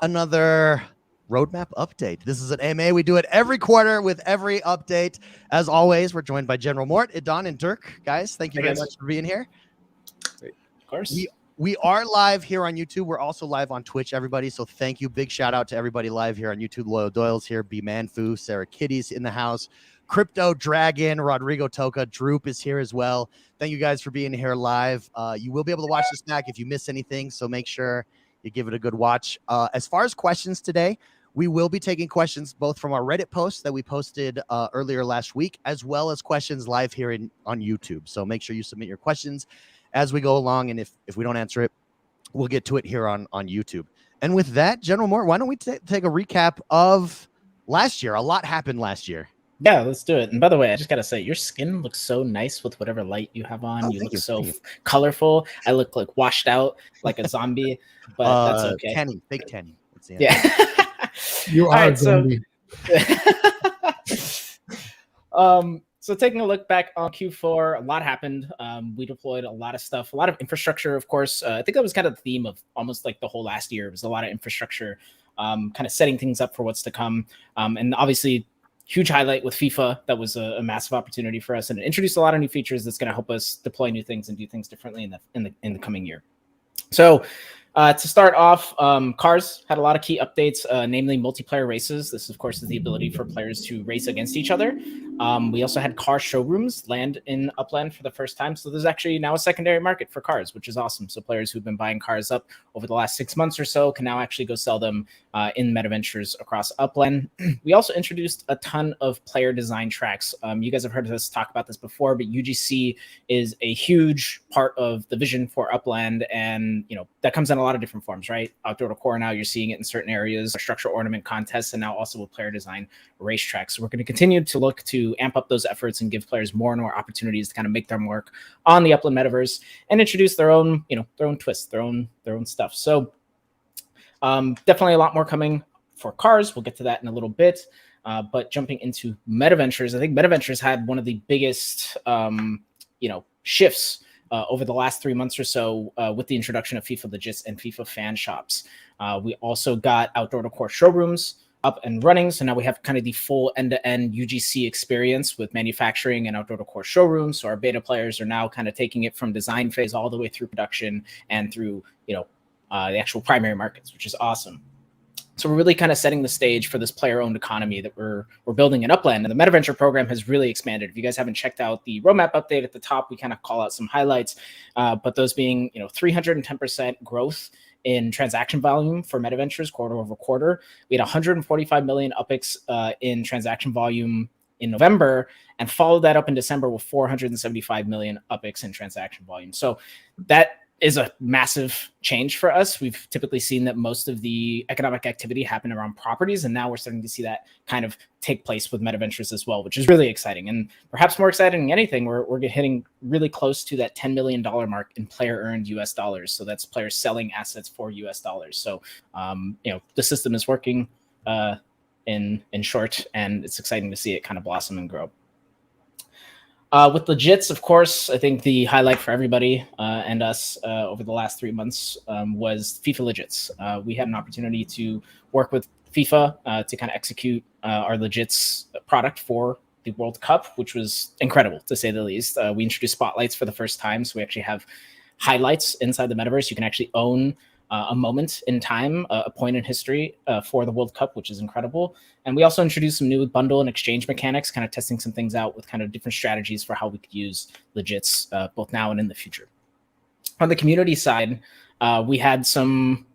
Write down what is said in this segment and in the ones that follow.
another roadmap update. This is an AMA. We do it every quarter with every update. As always, we're joined by General Mort, Idon, and Dirk. Guys, thank you very much for being here. Of course. We are live here on YouTube. We're also live on Twitch, everybody. So thank you. Big shout out to everybody live here on YouTube. Loyal Doyle's here. B Manfu, Sarah Kitty's in the house. Crypto Dragon, Rodrigo Toka, Droop is here as well. Thank you guys for being here live. You will be able to watch this back if you miss anything. So make sure you give it a good watch. As far as questions today, we will be taking questions both from our Reddit post that we posted earlier last week, as well as questions live here on YouTube. So make sure you submit your questions as we go along. And if we don't answer it, we'll get to it here on YouTube. And with that, General Mort, why don't we take a recap of last year? A lot happened last year. Yeah, let's do it. And by the way, I just got to say, your skin looks so nice with whatever light you have on. You look so colorful. I look like washed out, like a zombie, but that's okay. Tanning, fake tanning. Yeah. You are a zombie. So taking a look back on Q4, a lot happened. We deployed a lot of stuff, a lot of infrastructure, of course. I think that was kind of the theme of almost like the whole last year. It was a lot of infrastructure, kind of setting things up for what's to come. And obviously, huge highlight with FIFA. That was a massive opportunity for us, and it introduced a lot of new features that's going to help us deploy new things and do things differently in the coming year. So to start off, Cars had a lot of key updates, namely multiplayer races. This, of course, is the ability for players to race against each other. We also had car showrooms land in Upland for the first time. So there's actually now a secondary market for cars, which is awesome. So players who've been buying cars up over the last 6 months or so can now actually go sell them in MetaVentures across Upland. We also introduced a ton of player design tracks. You guys have heard us talk about this before, but UGC is a huge part of the vision for Upland. And, that comes in a lot of different forms, right? Outdoor decor now, you're seeing it in certain areas, structural ornament contests, and now also with player design racetracks. So we're going to continue to look to amp up those efforts and give players more and more opportunities to kind of make their mark on the Upland metaverse and introduce their own, their own twists, their own stuff. So definitely a lot more coming for Cars. We'll get to that in a little bit. But jumping into MetaVentures, I think MetaVentures had one of the biggest, shifts over the last 3 months or so with the introduction of FIFA Legits and FIFA fan shops. We also got outdoor decor showrooms up and running. So now we have kind of the full end-to-end UGC experience with manufacturing and outdoor decor showrooms. So our beta players are now kind of taking it from design phase all the way through production and through, the actual primary markets, which is awesome. So we're really kind of setting the stage for this player-owned economy that we're building in Upland. And the MetaVenture program has really expanded. If you guys haven't checked out the roadmap update at the top, we kind of call out some highlights, but those being 310% growth in transaction volume for MetaVentures quarter over quarter. We had 145 million UPIX in transaction volume in November, and followed that up in December with 475 million UPIX in transaction volume. So that is a massive change for us. We've typically seen that most of the economic activity happen around properties, and now we're starting to see that kind of take place with MetaVentures as well, which is really exciting. And perhaps more exciting than anything, we're hitting really close to that $10 million mark in player-earned US dollars. So that's players selling assets for US dollars. So, the system is working in short, and it's exciting to see it kind of blossom and grow. With Legits, of course, I think the highlight for everybody and us over the last 3 months was FIFA Legits. We had an opportunity to work with FIFA to kind of execute our Legits product for the World Cup, which was incredible, to say the least. We introduced spotlights for the first time, so we actually have highlights inside the metaverse. You can actually own a moment in time, a point in history for the World Cup, which is incredible. And we also introduced some new bundle and exchange mechanics, kind of testing some things out with kind of different strategies for how we could use Legits both now and in the future. On the community side, we had some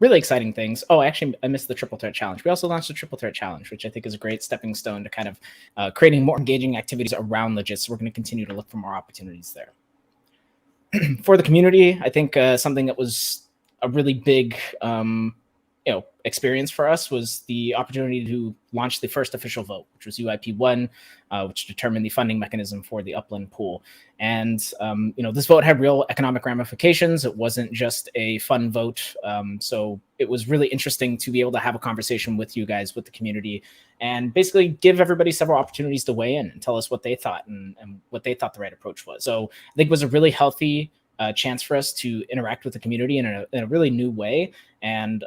really exciting things. Oh, actually, I missed the Triple Threat Challenge. We also launched the Triple Threat Challenge, which I think is a great stepping stone to kind of creating more engaging activities around Legits. So we're going to continue to look for more opportunities there. For the community, I think something that was a really big experience for us was the opportunity to launch the first official vote, which was UIP1, which determined the funding mechanism for the Upland pool. And, this vote had real economic ramifications. It wasn't just a fun vote. So it was really interesting to be able to have a conversation with you guys, with the community, and basically give everybody several opportunities to weigh in and tell us what they thought and what they thought the right approach was. So I think it was a really healthy chance for us to interact with the community in a really new way. And,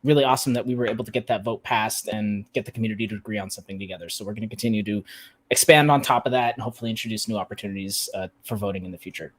really awesome that we were able to get that vote passed and get the community to agree on something together. So we're going to continue to expand on top of that and hopefully introduce new opportunities for voting in the future.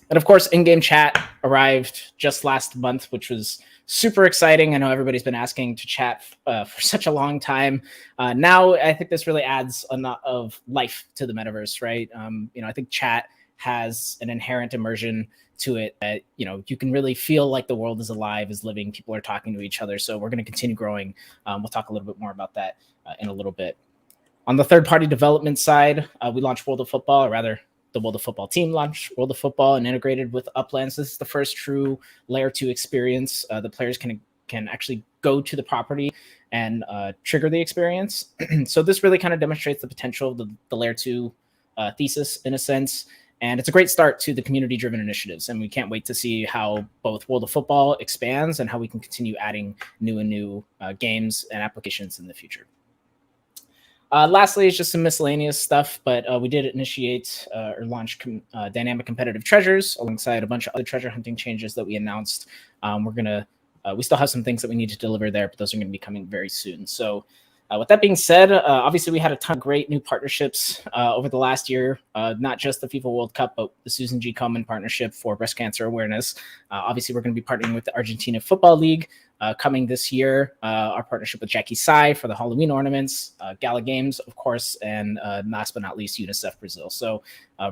And of course, in-game chat arrived just last month, which was super exciting. I know everybody's been asking to chat for such a long time. Now, I think this really adds a lot of life to the metaverse, right? I think chat has an inherent immersion to it that, you can really feel like the world is alive, is living, people are talking to each other. So we're going to continue growing. We'll talk a little bit more about that in a little bit. On the third-party development side, we launched World of Football, or rather, the World of Football team launched World of Football and integrated with Uplands. This is the first true Layer 2 experience. The players can actually go to the property and trigger the experience. So this really kind of demonstrates the potential of the Layer 2 thesis in a sense. And it's a great start to the community-driven initiatives. And we can't wait to see how both World of Football expands and how we can continue adding new games and applications in the future. Lastly, it's just some miscellaneous stuff, but we did initiate or launch dynamic competitive treasures alongside a bunch of other treasure hunting changes that we announced. We still have some things that we need to deliver there, but those are going to be coming very soon. So with that being said, obviously we had a ton of great new partnerships over the last year, not just the FIFA World Cup, but the Susan G. Komen partnership for breast cancer awareness. Obviously, we're going to be partnering with the Argentina Football League coming this year, our partnership with Jackie Sai for the Halloween ornaments, Gala Games, of course, and last but not least, UNICEF Brazil. So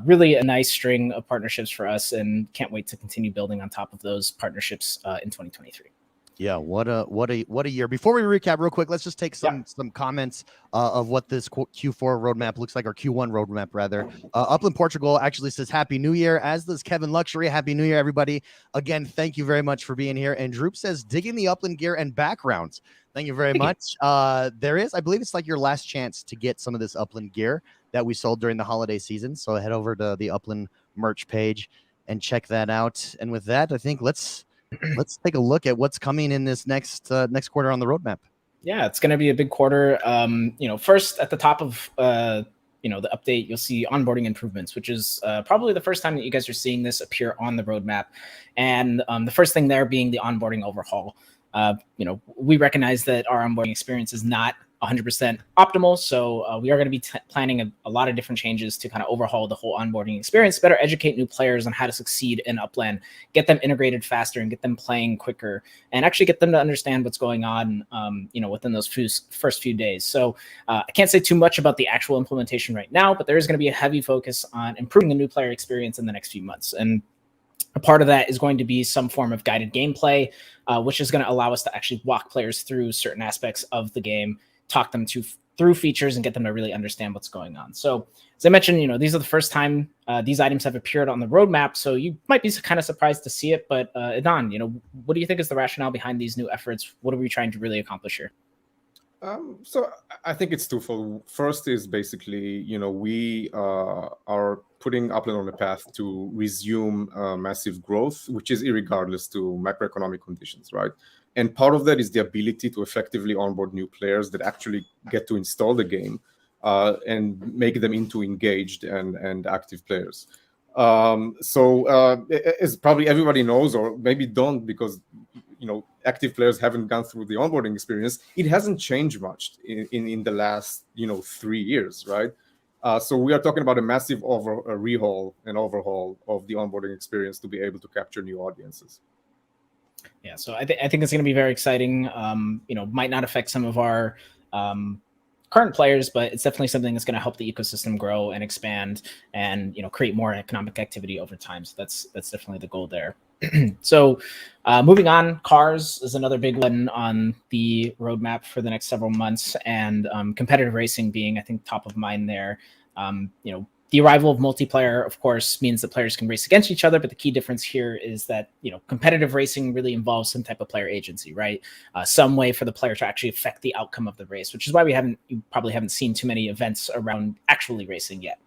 really a nice string of partnerships for us, and can't wait to continue building on top of those partnerships in 2023. Yeah, what a year. Before we recap real quick, let's just take some comments of what this Q4 roadmap looks like, or Q1 roadmap rather. Upland Portugal actually says Happy New Year, as does Kevin Luxury. Happy New Year, everybody. Again, thank you very much for being here. And Droop says digging the Upland gear and backgrounds. Thank you very much. There is, I believe it's like your last chance to get some of this Upland gear that we sold during the holiday season. So head over to the Upland merch page and check that out. And with that, I think let's take a look at what's coming in this next quarter on the roadmap. Yeah, it's going to be a big quarter. First at the top of the update, you'll see onboarding improvements, which is probably the first time that you guys are seeing this appear on the roadmap. And the first thing there being the onboarding overhaul. We recognize that our onboarding experience is not 100% optimal. So we are going to be planning a lot of different changes to kind of overhaul the whole onboarding experience, better educate new players on how to succeed in Upland, get them integrated faster and get them playing quicker, and actually get them to understand what's going on, within those first few days. So I can't say too much about the actual implementation right now, but there is going to be a heavy focus on improving the new player experience in the next few months. And a part of that is going to be some form of guided gameplay, which is going to allow us to actually walk players through certain aspects of the game, talk them through features, and get them to really understand what's going on. So as I mentioned, these are the first time these items have appeared on the roadmap. So you might be kind of surprised to see it, but Adon, what do you think is the rationale behind these new efforts? What are we trying to really accomplish here? So I think it's twofold. First is basically, we are putting Upland on a path to resume massive growth, which is irregardless to macroeconomic conditions, right? And part of that is the ability to effectively onboard new players that actually get to install the game and make them into engaged and active players. As probably everybody knows, or maybe don't, because active players haven't gone through the onboarding experience, it hasn't changed much in the last 3 years, right? So we are talking about a massive overhaul of the onboarding experience to be able to capture new audiences. Yeah, so I think it's going to be very exciting. Might not affect some of our current players, but it's definitely something that's going to help the ecosystem grow and expand, and create more economic activity over time. So that's definitely the goal there. So moving on, cars is another big one on the roadmap for the next several months, and competitive racing being, I think, top of mind there. The arrival of multiplayer, of course, means that players can race against each other, but the key difference here is that competitive racing really involves some type of player agency, right? Some way for the player to actually affect the outcome of the race, which is why you probably haven't seen too many events around actually racing yet.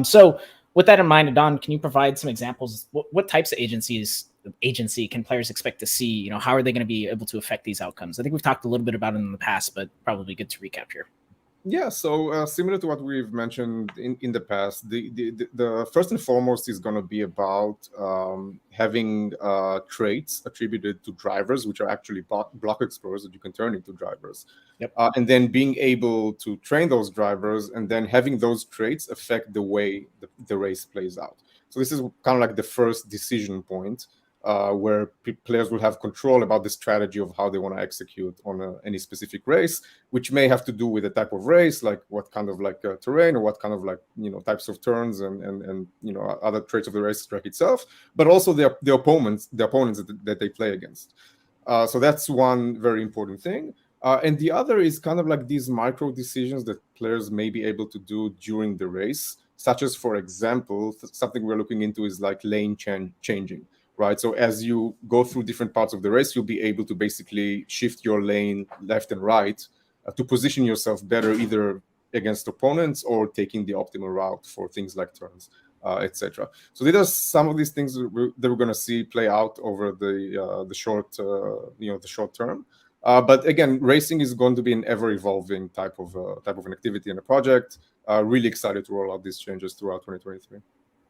So with that in mind, Adon, can you provide some examples? What types of agency can players expect to see? How are they going to be able to affect these outcomes? I think we've talked a little bit about it in the past, but probably good to recap here. Yeah, so similar to what we've mentioned in the past, the first and foremost is going to be about having traits attributed to drivers, which are actually block explorers that you can turn into drivers. Yep. And then being able to train those drivers and then having those traits affect the way the race plays out. So this is kind of like the first decision point where players will have control about the strategy of how they want to execute on any specific race, which may have to do with the type of race, like what kind of like terrain or what kind of like types of turns and other traits of the racetrack itself, but also the opponents that they play against. So that's one very important thing. And the other is kind of like these micro decisions that players may be able to do during the race, such as, for example, something we're looking into is like lane changing. Right. So as you go through different parts of the race, you'll be able to basically shift your lane left and right to position yourself better, either against opponents or taking the optimal route for things like turns, etc. So these are some of these things that we're going to see play out over the short term. But again, racing is going to be an ever-evolving type of an activity and a project. Really excited to roll out these changes throughout 2023.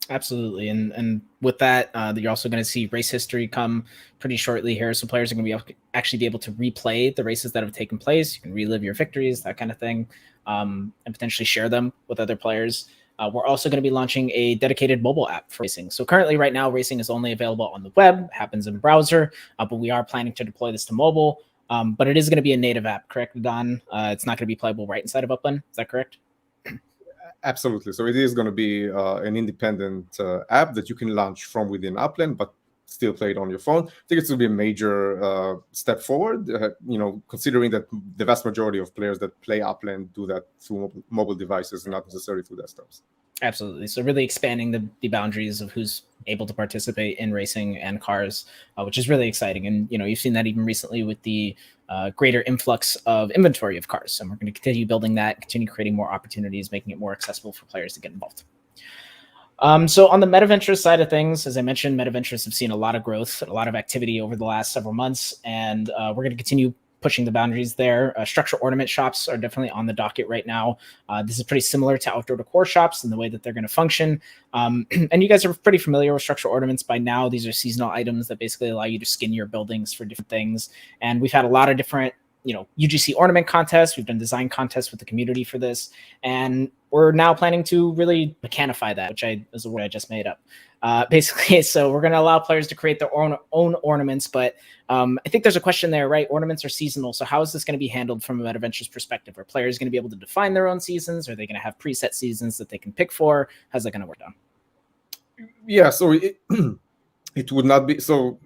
Absolutely. And with that, you're also going to see race history come pretty shortly here. So players are going to actually be able to replay the races that have taken place. You can relive your victories, that kind of thing, and potentially share them with other players. We're also going to be launching a dedicated mobile app for racing. So currently right now, racing is only available on the web, happens in browser, but we are planning to deploy this to mobile. But it is going to be a native app, correct, Don? It's not going to be playable right inside of Upland. Is that correct? Absolutely. So it is going to be an independent app that you can launch from within Upland, but still play it on your phone. I think it's going to be a major step forward, considering that the vast majority of players that play Upland do that through mobile devices and not necessarily through desktops. Absolutely. So really expanding the boundaries of who's able to participate in racing and cars, which is really exciting. And, you've seen that even recently with the greater influx of inventory of cars. And we're going to continue building that, continue creating more opportunities, making it more accessible for players to get involved. So on the MetaVentures side of things, as I mentioned, MetaVentures have seen a lot of growth, a lot of activity over the last several months, and we're going to continue pushing the boundaries there. Structure ornament shops are definitely on the docket right now. This is pretty similar to outdoor decor shops in the way that they're going to function. And you guys are pretty familiar with structure ornaments by now. These are seasonal items that basically allow you to skin your buildings for different things. And we've had a lot of different UGC ornament contests. We've done design contests with the community for this. And we're now planning to really mechanify that, which is a word I just made up. Basically, so we're going to allow players to create their own ornaments. But I think there's a question there, right? Ornaments are seasonal. So how is this going to be handled from a MetaVentures perspective? Are players going to be able to define their own seasons? Are they going to have preset seasons that they can pick for? How's that going to work down? Yeah, so it would not be so.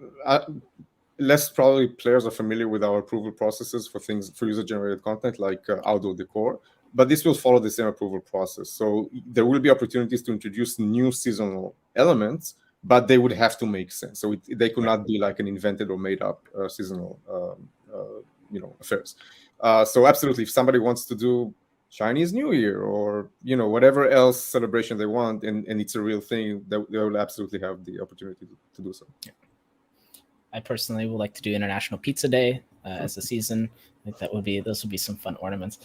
Less probably players are familiar with our approval processes for user-generated content like outdoor decor, but this will follow the same approval process. So there will be opportunities to introduce new seasonal elements, but they would have to make sense. So they could not be like an invented or made up seasonal affairs. So absolutely, if somebody wants to do Chinese New Year or whatever else celebration they want, and it's a real thing, they will absolutely have the opportunity to do so. Yeah. I personally would like to do International Pizza Day as a season. I think those would be some fun ornaments.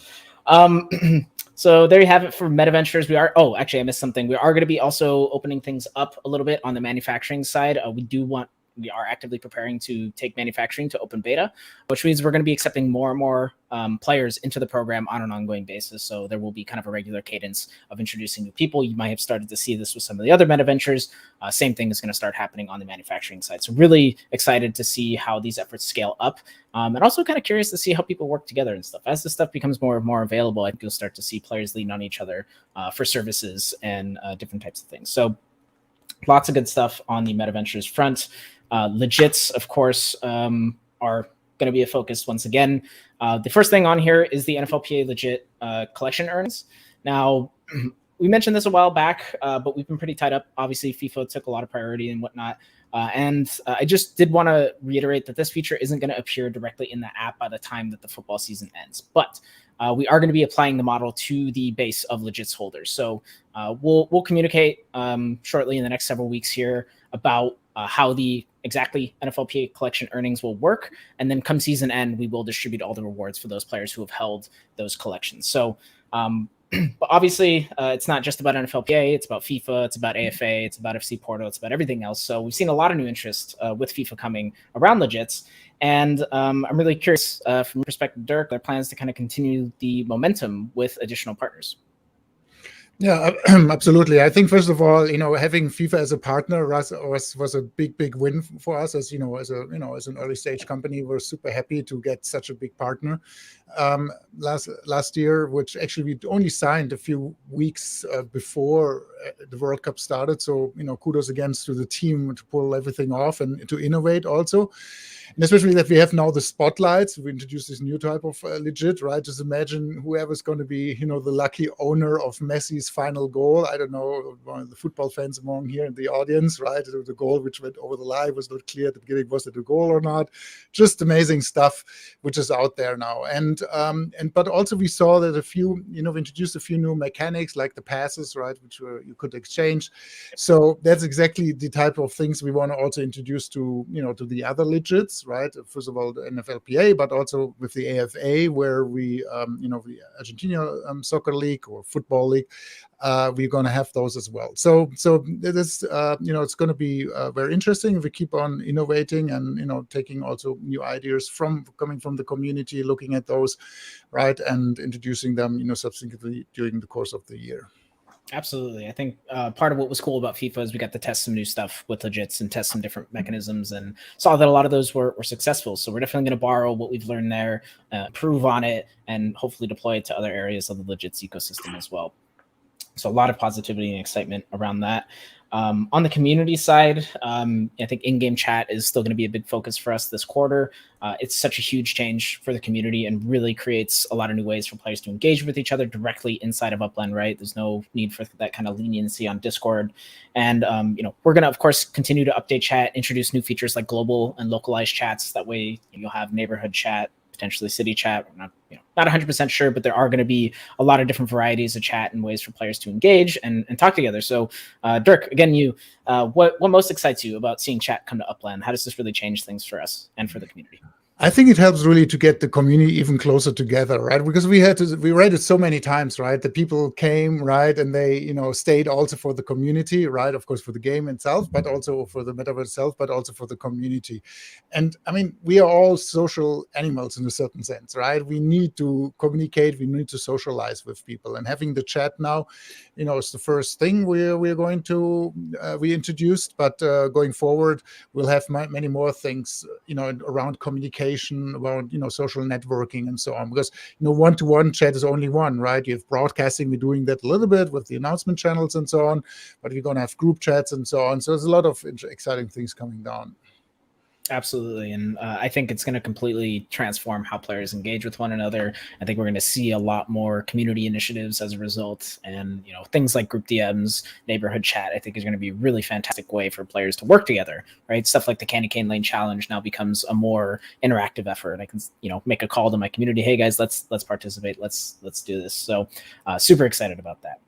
So there you have it for MetaVentures. I missed something. We are going to be also opening things up a little bit on the manufacturing side. We are actively preparing to take manufacturing to open beta, which means we're going to be accepting more and more players into the program on an ongoing basis. So there will be kind of a regular cadence of introducing new people. You might have started to see this with some of the other MetaVentures. Same thing is going to start happening on the manufacturing side. So really excited to see how these efforts scale up, and also kind of curious to see how people work together and stuff. As this stuff becomes more and more available, I think you'll start to see players lean on each other for services and different types of things. So lots of good stuff on the MetaVentures front. Legits, of course, are going to be a focus once again. The first thing on here is the NFLPA legit collection earnings. Now, we mentioned this a while back, but we've been pretty tied up. Obviously, FIFA took a lot of priority and whatnot. And I just did want to reiterate that this feature isn't going to appear directly in the app by the time that the football season ends. But we are going to be applying the model to the base of Legits holders. So we'll communicate shortly in the next several weeks here about how the exactly NFLPA collection earnings will work. And then come season end, we will distribute all the rewards for those players who have held those collections. So But obviously, it's not just about NFLPA. It's about FIFA. It's about AFA. It's about FC Porto. It's about everything else. So we've seen a lot of new interest with FIFA coming around Legits. And I'm really curious from your perspective, Dirk, their plans to kind of continue the momentum with additional partners. Yeah, absolutely. I think first of all, having FIFA as a partner was a big win for us. As as an early stage company, we're super happy to get such a big partner. Last year, which actually we only signed a few weeks before the World Cup started. So kudos again to the team to pull everything off and to innovate also. And especially that we have now the spotlights. We introduced this new type of legit, right? Just imagine whoever's going to be, the lucky owner of Messi's final goal. I don't know, one of the football fans among here in the audience, right? The goal which went over the line was not clear at the beginning, was it a goal or not? Just amazing stuff, which is out there now. But also we saw that we introduced a few new mechanics like the passes, right? Which you could exchange. So that's exactly the type of things we want to also introduce to the other legits, right? First of all, the NFLPA, but also with the AFA, where we, the Argentina Soccer League or Football League, we're going to have those as well. So this, it's going to be very interesting if we keep on innovating and, taking also new ideas coming from the community, looking at those, right, and introducing them, subsequently during the course of the year. Absolutely. I think part of what was cool about FIFA is we got to test some new stuff with Legits and test some different mechanisms and saw that a lot of those were successful. So we're definitely going to borrow what we've learned there, improve on it, and hopefully deploy it to other areas of the Legits ecosystem as well. So a lot of positivity and excitement around that. On the community side, I think in-game chat is still going to be a big focus for us this quarter. It's such a huge change for the community and really creates a lot of new ways for players to engage with each other directly inside of Upland, right? There's no need for that kind of leniency on Discord. And, we're going to, of course, continue to update chat, introduce new features like global and localized chats. That way you'll have neighborhood chat, potentially city chat. We're not 100% sure, but there are going to be a lot of different varieties of chat and ways for players to engage and talk together. So, Dirk, again, what most excites you about seeing chat come to Upland? How does this really change things for us and for the community? I think it helps really to get the community even closer together, right? Because we read it so many times, right? The people came, right, and they, stayed also for the community, right? Of course, for the game itself, but also for the metaverse itself, but also for the community. And I mean, we are all social animals in a certain sense, right? We need to communicate, we need to socialize with people, and having the chat now, is the first thing we're going to we introduced, but going forward, we'll have many more things, around communication, around social networking and so on, because one-to-one chat is only one, right? You have broadcasting, we're doing that a little bit with the announcement channels and so on, but we're going to have group chats and so on. So there's a lot of exciting things coming down. Absolutely. And I think it's going to completely transform how players engage with one another. I think we're going to see a lot more community initiatives as a result. And, things like group DMs, neighborhood chat, I think is going to be a really fantastic way for players to work together, right? Stuff like the Candy Cane Lane Challenge now becomes a more interactive effort. I can, make a call to my community. Hey guys, let's participate. Let's do this. So super excited about that.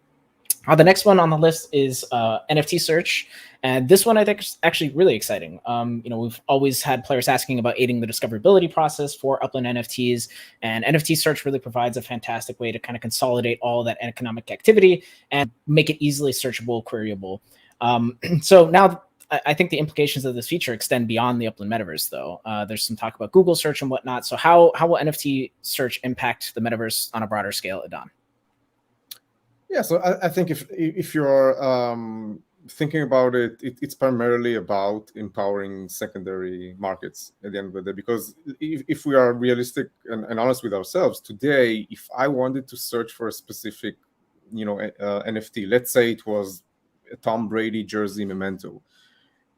The next one on the list is NFT search. And this one I think is actually really exciting. We've always had players asking about aiding the discoverability process for Upland NFTs. And NFT search really provides a fantastic way to kind of consolidate all that economic activity and make it easily searchable, queryable. So now I think the implications of this feature extend beyond the Upland metaverse, though. There's some talk about Google search and whatnot. So how will NFT search impact the metaverse on a broader scale, Adon? Yeah, so I think if you're thinking about it, it's primarily about empowering secondary markets at the end of the day. Because if we are realistic and honest with ourselves, today, if I wanted to search for a specific, NFT, let's say it was a Tom Brady jersey memento,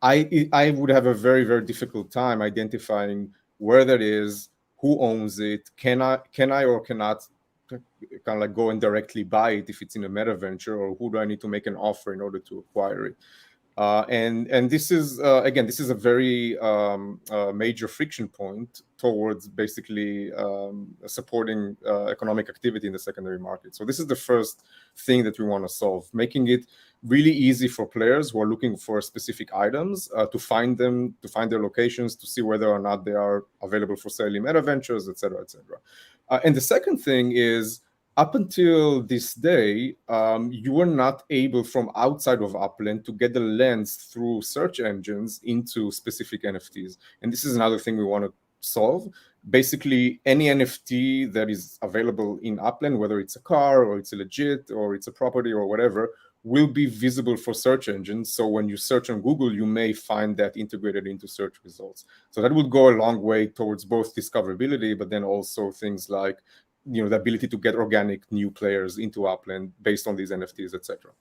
I would have a very, very difficult time identifying where that is, who owns it, can I or cannot kind of like go and directly buy it if it's in a meta venture, or who do I need to make an offer in order to acquire it? And this is again, this is a very major friction point towards basically supporting economic activity in the secondary market. So this is the first thing that we want to solve, making it really easy for players who are looking for specific items to find them, to find their locations, to see whether or not they are available for sale in meta ventures, et cetera, et cetera. And the second thing is up until this day, you were not able from outside of Upland to get the lens through search engines into specific NFTs. And this is another thing we want to solve. Basically, any NFT that is available in Upland, whether it's a car or it's a legit or it's a property or whatever, will be visible for search engines. So when you search on Google, you may find that integrated into search results. So that would go a long way towards both discoverability, but then also things like the ability to get organic new players into Upland based on these NFTs, etc.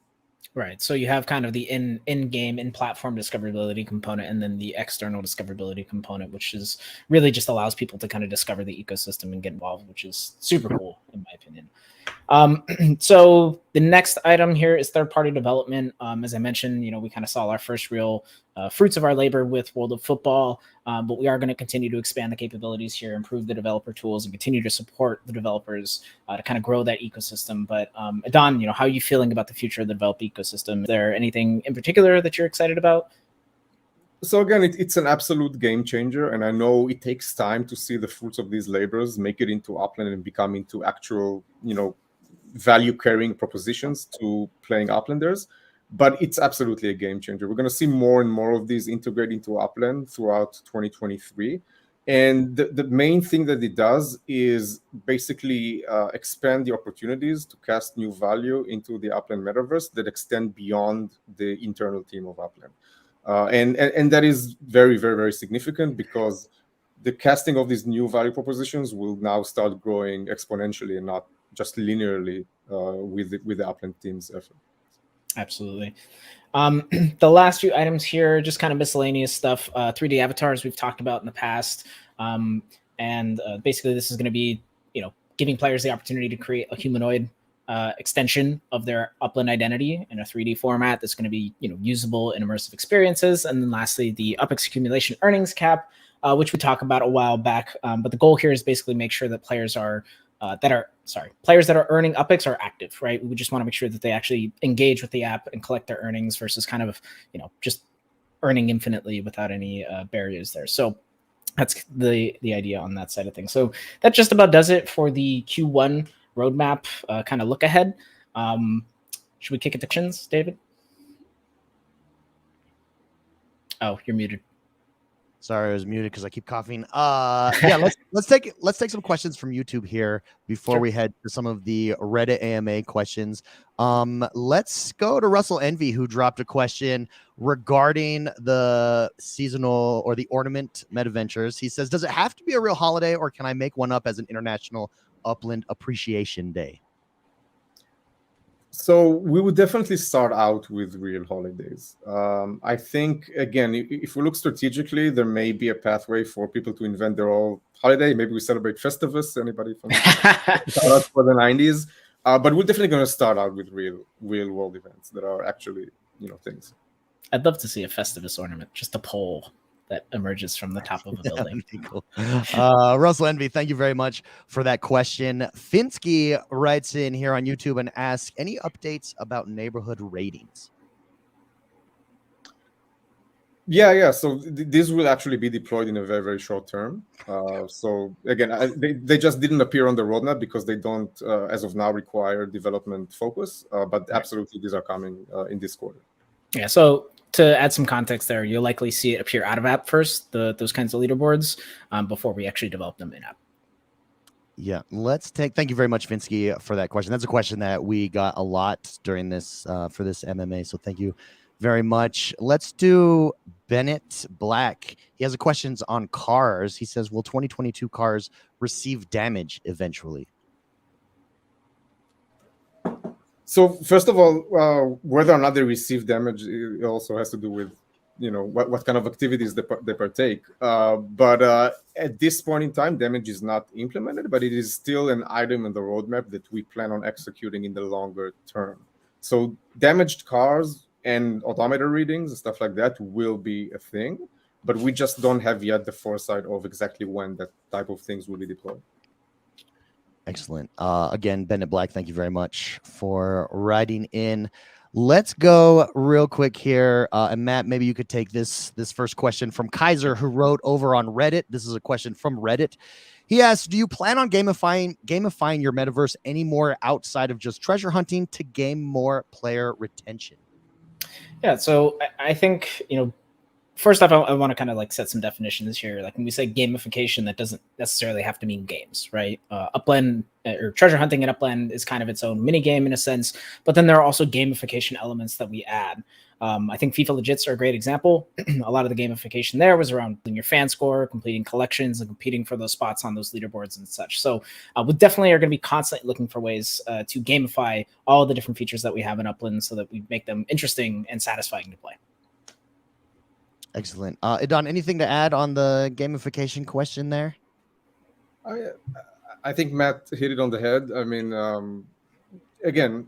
Right. So you have kind of the in-game, in-platform discoverability component, and then the external discoverability component, which is really just allows people to kind of discover the ecosystem and get involved, which is super cool, in my opinion. So the next item here is third-party development. As I mentioned, we kind of saw our first real fruits of our labor with World of Football, but we are going to continue to expand the capabilities here, improve the developer tools, and continue to support the developers to kind of grow that ecosystem. But Adon, how are you feeling about the future of the developer ecosystem? Is there anything in particular that you're excited about? So again, it's an absolute game changer, and I know it takes time to see the fruits of these labors make it into Upland and become into actual, value-carrying propositions to playing Uplanders. But it's absolutely a game changer. We're going to see more and more of these integrate into Upland throughout 2023. And the main thing that it does is basically expand the opportunities to cast new value into the Upland metaverse that extend beyond the internal team of Upland. And that is very, very, very significant because the casting of these new value propositions will now start growing exponentially and not just linearly with the Upland team's effort. Absolutely. The last few items here, just kind of miscellaneous stuff. 3D avatars we've talked about in the past. And basically this is going to be, giving players the opportunity to create a humanoid extension of their Upland identity in a 3D format that's going to be, usable in immersive experiences. And then lastly, the UpX accumulation earnings cap, which we talked about a while back. But the goal here is basically make sure that players that are earning UpX are active, right? We just want to make sure that they actually engage with the app and collect their earnings versus kind of, just earning infinitely without any barriers there. So that's the idea on that side of things. So that just about does it for the Q1 roadmap kind of look ahead. Should we kick it to questions, David? Oh, you're muted. Sorry, I was muted because I keep coughing. Yeah, let's take some questions from YouTube here before we head to some of the Reddit AMA questions. Let's go to Russell Envy, who dropped a question regarding the seasonal or the ornament MetaVentures. He says, does it have to be a real holiday, or can I make one up as an International Upland Appreciation Day? So we would definitely start out with real holidays. I think, again, if we look strategically, there may be a pathway for people to invent their own holiday. Maybe we celebrate Festivus, anybody from for the 90s. But we're definitely going to start out with real world events that are actually, things. I'd love to see a Festivus ornament, just a pole that emerges from the top of a building. Cool. Russell Envy, thank you very much for that question. Finsky writes in here on YouTube and asks, any updates about neighborhood ratings? Yeah. So this will actually be deployed in a very, very short term. So again, they just didn't appear on the roadmap because they don't, as of now, require development focus. But absolutely, these are coming in this quarter. Yeah. So to add some context there, you'll likely see it appear out of app first, those kinds of leaderboards, before we actually develop them in app. Yeah, thank you very much, Finsky, for that question. That's a question that we got a lot during this for this MMA. So thank you very much. Let's do Bennett Black. He has a questions on cars. He says, will 2022 cars receive damage eventually? So first of all, whether or not they receive damage, it also has to do with, what kind of activities they partake. But at this point in time, damage is not implemented, but it is still an item in the roadmap that we plan on executing in the longer term. So damaged cars and odometer readings and stuff like that will be a thing, but we just don't have yet the foresight of exactly when that type of things will be deployed. Excellent. Again, Bennett Black, thank you very much for writing in. Let's go real quick here. And Matt, maybe you could take this first question from Kaiser, who wrote over on Reddit. This is a question from Reddit. He asks, do you plan on gamifying your metaverse any more outside of just treasure hunting to gain more player retention? Yeah, so I think, first off, I want to kind of like set some definitions here. Like when we say gamification, that doesn't necessarily have to mean games, right? Upland or treasure hunting in Upland is kind of its own mini game in a sense, but then there are also gamification elements that we add. I think FIFA Legits are a great example. A lot of the gamification there was around your fan score, completing collections, and competing for those spots on those leaderboards and such. So we definitely are going to be constantly looking for ways to gamify all the different features that we have in Upland so that we make them interesting and satisfying to play. Excellent. Idon, anything to add on the gamification question there? I think Matt hit it on the head. I mean, again,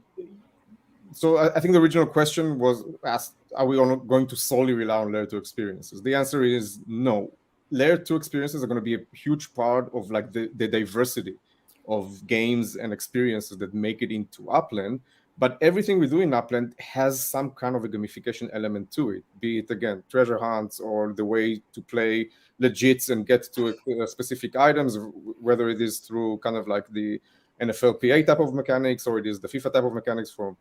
so I think the original question was asked, are we going to solely rely on layer 2 experiences? The answer is no. Layer 2 experiences are going to be a huge part of like the diversity of games and experiences that make it into Upland. But everything we do in Upland has some kind of a gamification element to it, be it, again, treasure hunts or the way to play legits and get to specific items, whether it is through kind of like the NFLPA type of mechanics, or it is the FIFA type of mechanics from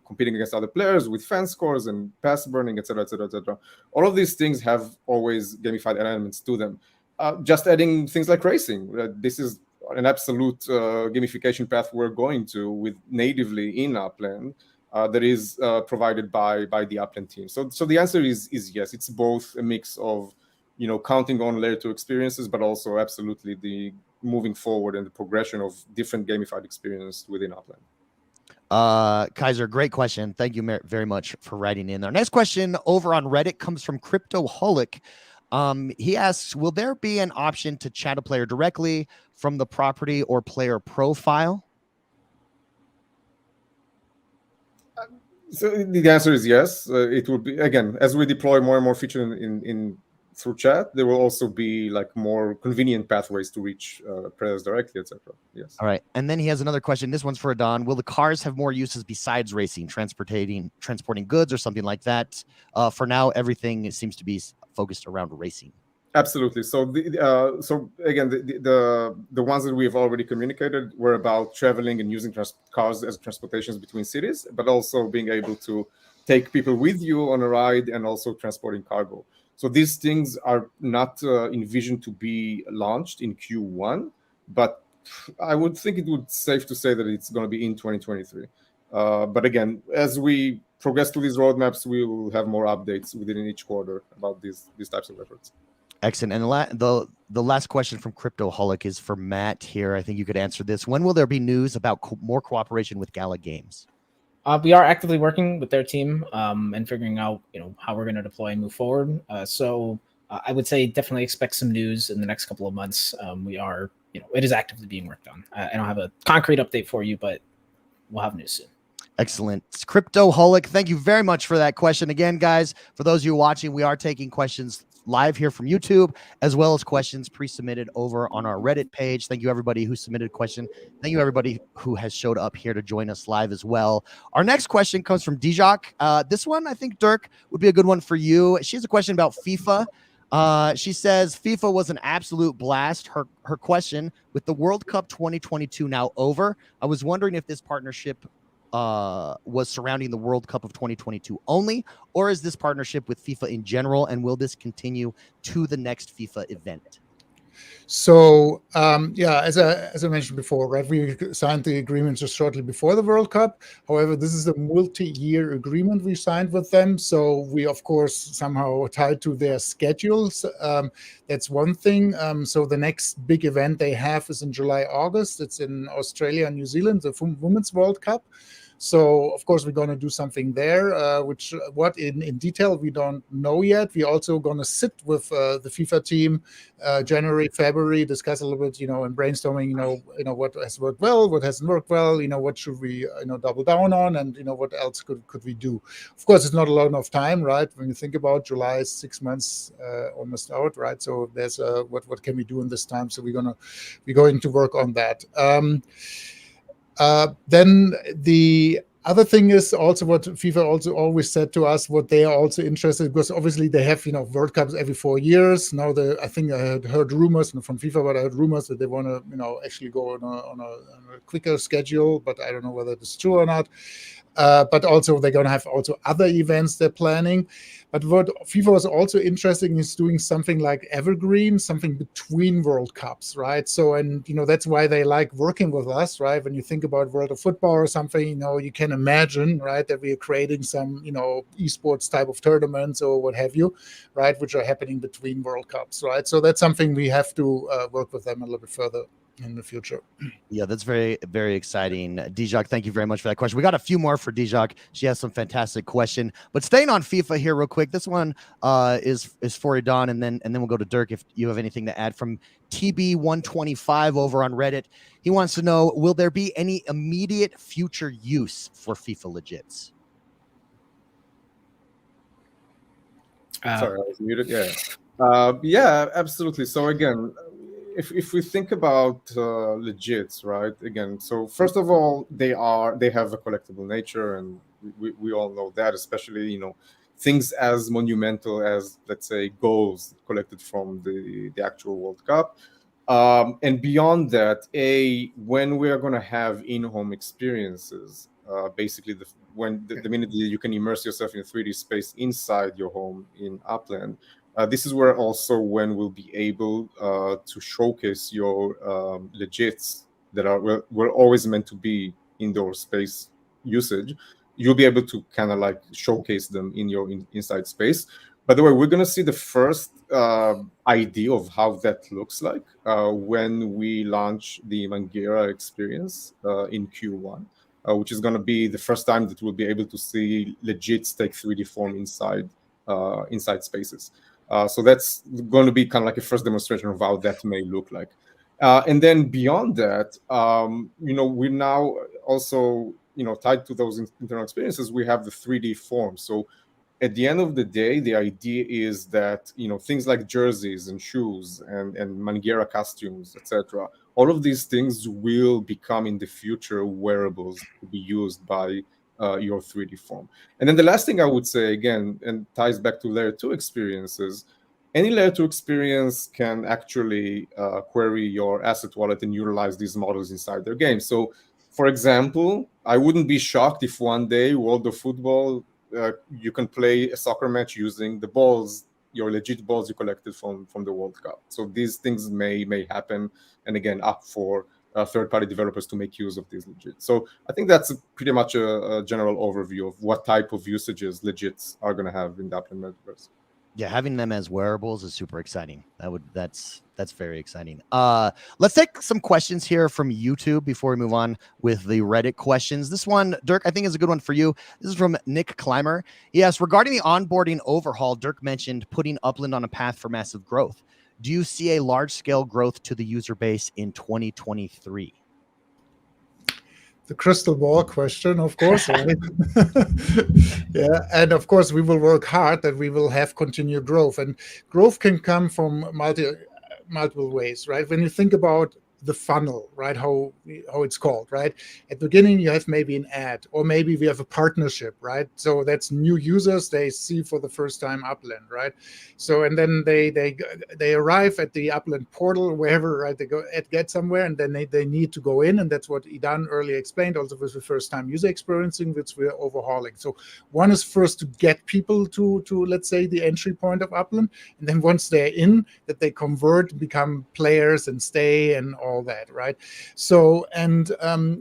competing against other players with fan scores and pass burning, etc., etc., etc. All of these things have always gamified elements to them. Just adding things like racing. This is an absolute gamification path we're going to with natively in Upland that is provided by the Upland team. So the answer is yes. It's both a mix of counting on layer 2 experiences, but also absolutely the moving forward and the progression of different gamified experiences within Upland. Kaiser, great question. Thank you very much for writing in. Our next question over on Reddit comes from Cryptoholic. He asks, will there be an option to chat a player directly from the property or player profile? So the answer is yes. It will be, again, as we deploy more and more features in through chat, there will also be like more convenient pathways to reach players directly, etc. Yes. All right. And then he has another question. This one's for Adon. Will the cars have more uses besides racing, transporting goods or something like that? For now, everything seems to be focused around racing. Absolutely. So again, the ones that we've already communicated were about traveling and using cars as transportations between cities, but also being able to take people with you on a ride and also transporting cargo. So these things are not envisioned to be launched in Q1, but I would think it would be safe to say that it's going to be in 2023. But again, as we progress through these roadmaps, we will have more updates within each quarter about these types of efforts. Excellent. And the last question from Cryptoholic is for Matt here. I think you could answer this. When will there be news about more cooperation with Gala Games? We are actively working with their team and figuring out, how we're going to deploy and move forward. So I would say definitely expect some news in the next couple of months. We are, it is actively being worked on. I don't have a concrete update for you, but we'll have news soon. Excellent. It's Cryptoholic. Thank you very much for that question. Again, guys, for those of you watching, we are taking questions live here from YouTube, as well as questions pre-submitted over on our Reddit page. Thank you, everybody who submitted a question. Thank you, everybody who has showed up here to join us live as well. Our next question comes from Dijak. This one, I think, Dirk, would be a good one for you. She has a question about FIFA. She says, FIFA was an absolute blast. Her question, with the World Cup 2022 now over, I was wondering if this partnership was surrounding the World Cup of 2022 only, or is this partnership with FIFA in general, and will this continue to the next FIFA event? So as I mentioned before, right, we signed the agreement just shortly before the World Cup. However, this is a multi-year agreement we signed with them, so we of course somehow tied to their schedules. That's one thing. So the next big event they have is in July, August. It's in Australia and New Zealand, the Women's World Cup. So, of course, we're going to do something there, what in detail we don't know yet. We're also going to sit with the FIFA team January, February, discuss a little bit, and brainstorming, what has worked well, what hasn't worked well, what should we, double down on, and, what else could we do. Of course, it's not a lot of time, right? When you think about July is 6 months almost out, right? So there's what can we do in this time? So we're going to work on that. Then the Other thing is also what FIFA also always said to us, what they are also interested, because obviously they have, World Cups every 4 years. Now I think I had heard rumors from FIFA, but I heard rumors that they want to, actually go on a quicker schedule, but I don't know whether it's true or not. But also they're going to have also other events they're planning. But what FIFA was also interested in is doing something like evergreen, something between World Cups, right? So, and that's why they like working with us, right? When you think about World of Football or something, you can imagine, right, that we are creating some, esports type of tournaments or what have you, right, which are happening between World Cups, right? So that's something we have to work with them a little bit further in the future. Yeah, that's very, very exciting. Dijak, thank you very much for that question. We got a few more for Dijak. She has some fantastic question. But staying on FIFA here real quick, this one is for Idan, and then we'll go to Dirk if you have anything to add. From TB125 over on Reddit, he wants to know, will there be any immediate future use for FIFA Legits? Sorry, I was muted. Yeah, absolutely. So again, if we think about legits, right? Again, so first of all, they have a collectible nature, and we all know that, especially things as monumental as, let's say, goals collected from the actual World Cup. And beyond that, when we are going to have in-home experiences, basically the minute you can immerse yourself in a 3D space inside your home in Upland, this is where also when we'll be able to showcase your legits that were always meant to be indoor space usage. You'll be able to kind of like showcase them in your inside space. By the way, we're going to see the first idea of how that looks like when we launch the Mangueira experience in Q1, which is going to be the first time that we'll be able to see legits take 3D form inside spaces. So that's going to be kind of like a first demonstration of how that may look like. And then beyond that, we're now also, tied to those internal experiences, we have the 3D form. So at the end of the day, the idea is that, things like jerseys and shoes and Mangueira costumes, etc., all of these things will become in the future wearables to be used by your 3D form. And then the last thing I would say, again, and ties back to layer 2 experiences, any layer 2 experience can actually query your asset wallet and utilize these models inside their game. So, for example, I wouldn't be shocked if one day World of Football, you can play a soccer match using the balls, your legit balls you collected from the World Cup. So these things may happen, and again, up for third-party developers to make use of these legits. So I think that's pretty much a general overview of what type of usages legits are going to have in the Upland metaverse. Yeah, having them as wearables is super exciting. That's very exciting. Let's take some questions here from YouTube before we move on with the Reddit questions. This one, Dirk, I think is a good one for you. This is from Nick Clymer. He asks, regarding the onboarding overhaul, Dirk mentioned putting Upland on a path for massive growth. Do you see a large-scale growth to the user base in 2023? The crystal ball question, of course, right? Yeah, and of course we will work hard that we will have continued growth, and growth can come from multiple ways, right? When you think about the funnel, right, how it's called, right? At the beginning you have maybe an ad, or maybe we have a partnership, right? So that's new users, they see for the first time Upland, right? So and then they arrive at the Upland portal, wherever, right? They go get somewhere, and then they need to go in, and that's what Idan earlier explained, also with the first time user experiencing, which we're overhauling. So one is first to get people to let's say the entry point of Upland, and then once they're in, that they convert, become players and stay and all that, right? So and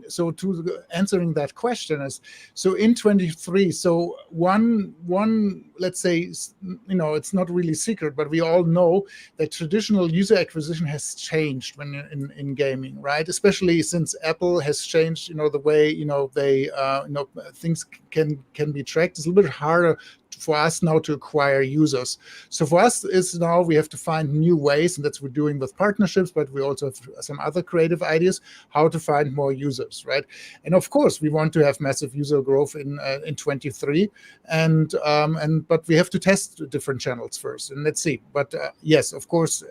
so to answering that question is, so in 23, so one let's say, it's not really secret, but we all know that traditional user acquisition has changed when in gaming, right? Especially since Apple has changed, the way they things can be tracked. It's a little bit harder for us now to acquire users. So for us is now we have to find new ways, and that's what we're doing with partnerships, but we also have some other creative ideas how to find more users, right? And of course we want to have massive user growth in 23, and but we have to test different channels first, and let's see. But yes, of course,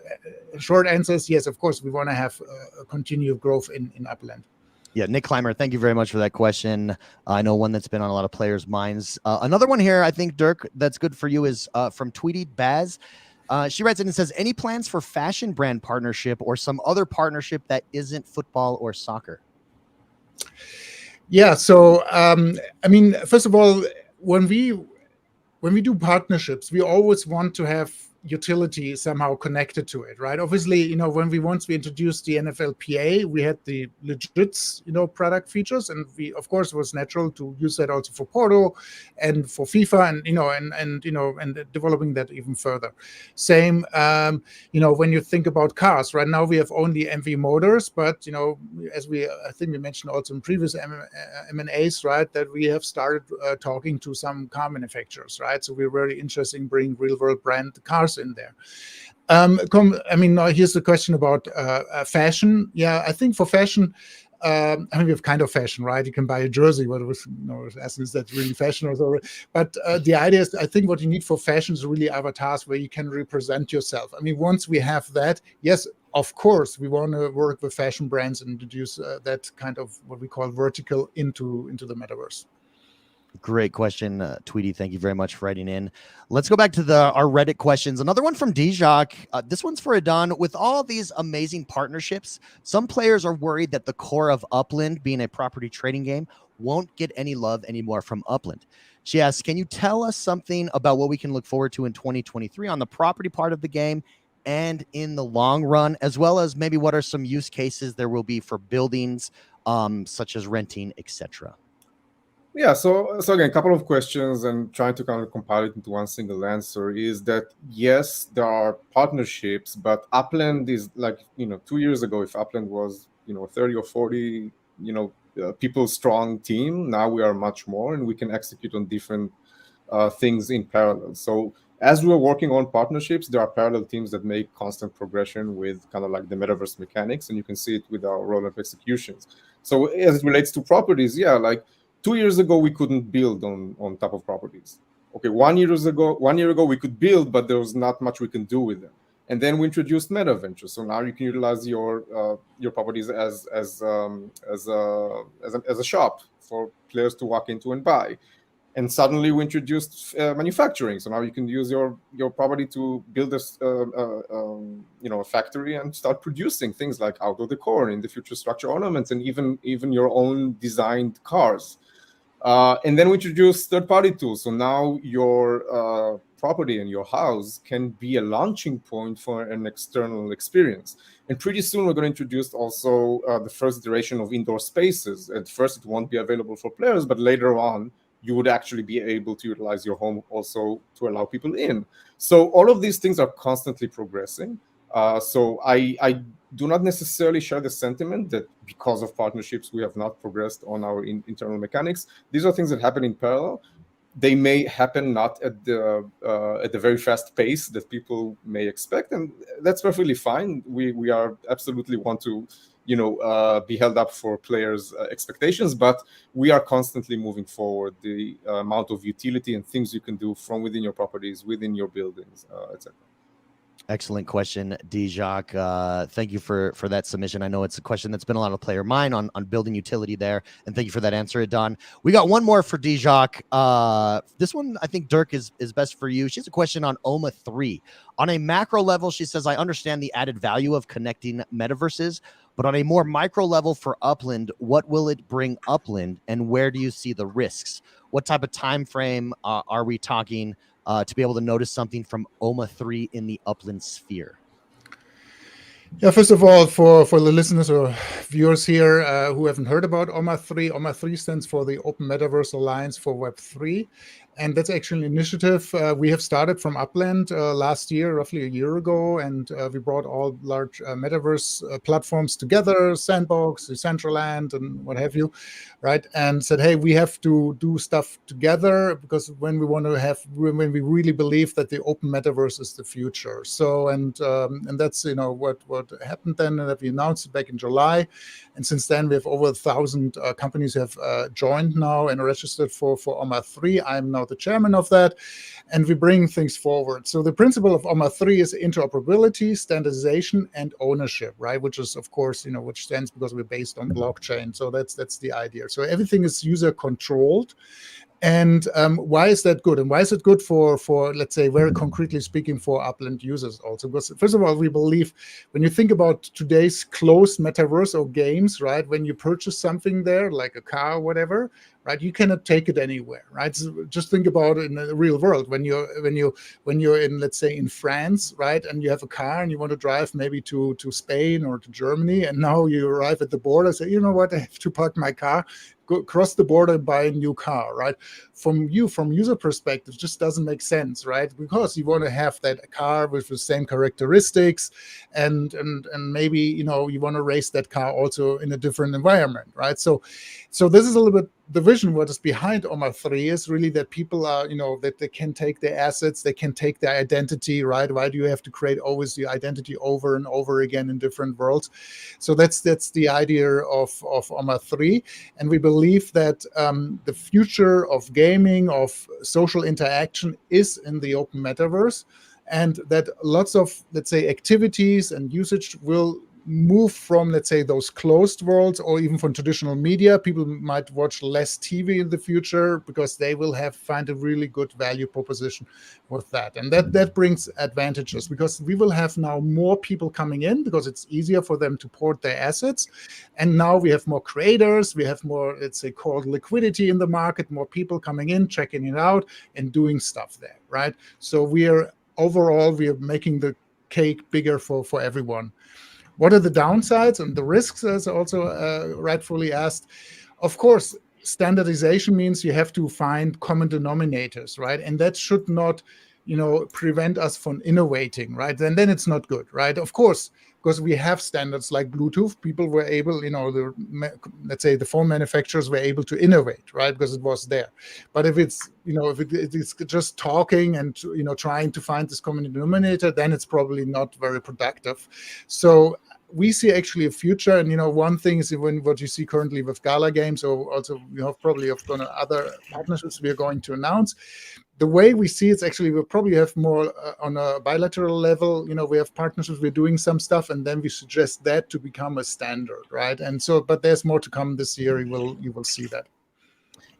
short answer is yes, of course we want to have continued growth in Upland. Yeah, Nick Clymer, thank you very much for that question. I know one that's been on a lot of players' minds. Another one here, I think, Dirk, that's good for you is from Tweety Baz. She writes in and says, any plans for fashion brand partnership or some other partnership that isn't football or soccer? Yeah, so I mean, first of all, when we do partnerships, we always want to have utility somehow connected to it, right? Obviously, once we introduced the NFLPA, we had the legit, product features, and of course, it was natural to use that also for Porto and for FIFA, and developing that even further. Same, when you think about cars, right now we have only MV Motors, but as I think we mentioned also in previous M&As, right, that we have started talking to some car manufacturers, right? So we're very interested in bringing real world brand cars in there. Here's the question about fashion. Yeah, I think for fashion, we have kind of fashion, right? You can buy a jersey, but it was, asking is that really fashion or so. But the idea is, I think what you need for fashion is really avatars where you can represent yourself. I mean, once we have that, yes, of course, we want to work with fashion brands and introduce that kind of what we call vertical into the metaverse. Great question, Tweety. Thank you very much for writing in. Let's go back to our Reddit questions. Another one from Dijak. This one's for Adon. With all these amazing partnerships, some players are worried that the core of Upland, being a property trading game, won't get any love anymore from Upland. She asks, can you tell us something about what we can look forward to in 2023 on the property part of the game and in the long run, as well as maybe what are some use cases there will be for buildings, such as renting, etc.? Yeah, so again, a couple of questions and trying to kind of compile it into one single answer is that yes, there are partnerships, but Upland is like, 2 years ago, if Upland was, 30 or 40, people strong team, now we are much more and we can execute on different things in parallel. So as we're working on partnerships, there are parallel teams that make constant progression with kind of like the metaverse mechanics, and you can see it with our roll-up executions. So as it relates to properties, yeah, like 2 years ago, we couldn't build on top of properties. Okay, 1 year ago, we could build, but there was not much we can do with them. And then we introduced Meta Ventures. So now you can utilize your properties as a shop for players to walk into and buy. And suddenly we introduced manufacturing. So now you can use your property to build a factory and start producing things like outdoor decor, in the future structure ornaments, and even your own designed cars. And then we introduced third-party tools. So now your property and your house can be a launching point for an external experience. And pretty soon we're going to introduce also the first iteration of indoor spaces. At first it won't be available for players, but later on you would actually be able to utilize your home also to allow people in. So all of these things are constantly progressing. So I do not necessarily share the sentiment that because of partnerships we have not progressed on our internal mechanics. These are things that happen in parallel. They may happen not at the very fast pace that people may expect, and that's perfectly fine. We are absolutely want to be held up for players' expectations, but we are constantly moving forward the amount of utility and things you can do from within your properties, within your buildings, etc. Excellent question, Dijak. Thank you for that submission. I know it's a question that's been a lot of player mind on building utility there, and thank you for that answer, Adon. We got one more for Dijak. This one, I think, Dirk, is best for you. She has a question on OMA 3. On a macro level, she says, I understand the added value of connecting metaverses, but on a more micro level for Upland, what will it bring Upland, and where do you see the risks? What type of time frame are we talking to be able to notice something from OMA 3 in the Upland sphere? Yeah, first of all, for the listeners or viewers here who haven't heard about OMA 3 stands for the Open Metaverse Alliance for Web3. And that's actually an initiative we have started from Upland last year, roughly a year ago. And we brought all large metaverse platforms together, Sandbox, Decentraland, and what have you, right? And said, hey, we have to do stuff together because when we really believe that the open metaverse is the future. So, and that's, what happened then, that we announced it back in July. And since then, we have over 1,000 companies have joined now and registered for OMA 3. I'm now now the chairman of that, and we bring things forward. So the principle of OMA 3 is interoperability, standardization, and ownership, right? Which is, of course, which stands because we're based on blockchain. So that's the idea. So everything is user controlled. And why is that good? And why is it good for let's say, very concretely speaking, for Upland users also? Because first of all, we believe when you think about today's closed metaverse or games, right? When you purchase something there, like a car or whatever, right? You cannot take it anywhere, right? So just think about it in the real world. When you're in, let's say, in France, right? And you have a car and you want to drive maybe to Spain or to Germany, and now you arrive at the border, say, you know what? I have to park my car, go cross the border and buy a new car, right? From user perspective, just doesn't make sense, right? Because you want to have that car with the same characteristics, and maybe you want to race that car also in a different environment, right? So this is a little bit the vision. What is behind OMA 3 is really that people are, that they can take their assets, they can take their identity, right? Why do you have to create always the identity over and over again in different worlds? So that's the idea of OMA 3, and we believe that the future of gaming, of social interaction, is in the open metaverse, and that lots of, let's say, activities and usage will move from, let's say, those closed worlds, or even from traditional media. People might watch less TV in the future because they will find a really good value proposition with that. And that brings advantages, because we will have now more people coming in because it's easier for them to port their assets. And now we have more creators, we have more, let's say, called liquidity in the market, more people coming in, checking it out, and doing stuff there, right? So overall, we are making the cake bigger for everyone. What are the downsides and the risks, as also rightfully asked? Of course, standardization means you have to find common denominators, right? And that should not, prevent us from innovating, right? And then it's not good, right? Of course, because we have standards like Bluetooth, people were able, let's say the phone manufacturers were able to innovate, right? Because it was there. But if it's, if it's just talking and, trying to find this common denominator, then it's probably not very productive. So we see actually a future, and one thing is what you see currently with Gala Games, or also probably have done other partnerships we are going to announce. The way we see it's actually we'll probably have more on a bilateral level. We have partnerships, we're doing some stuff, and then we suggest that to become a standard, right? And so, but there's more to come this year. You will see that.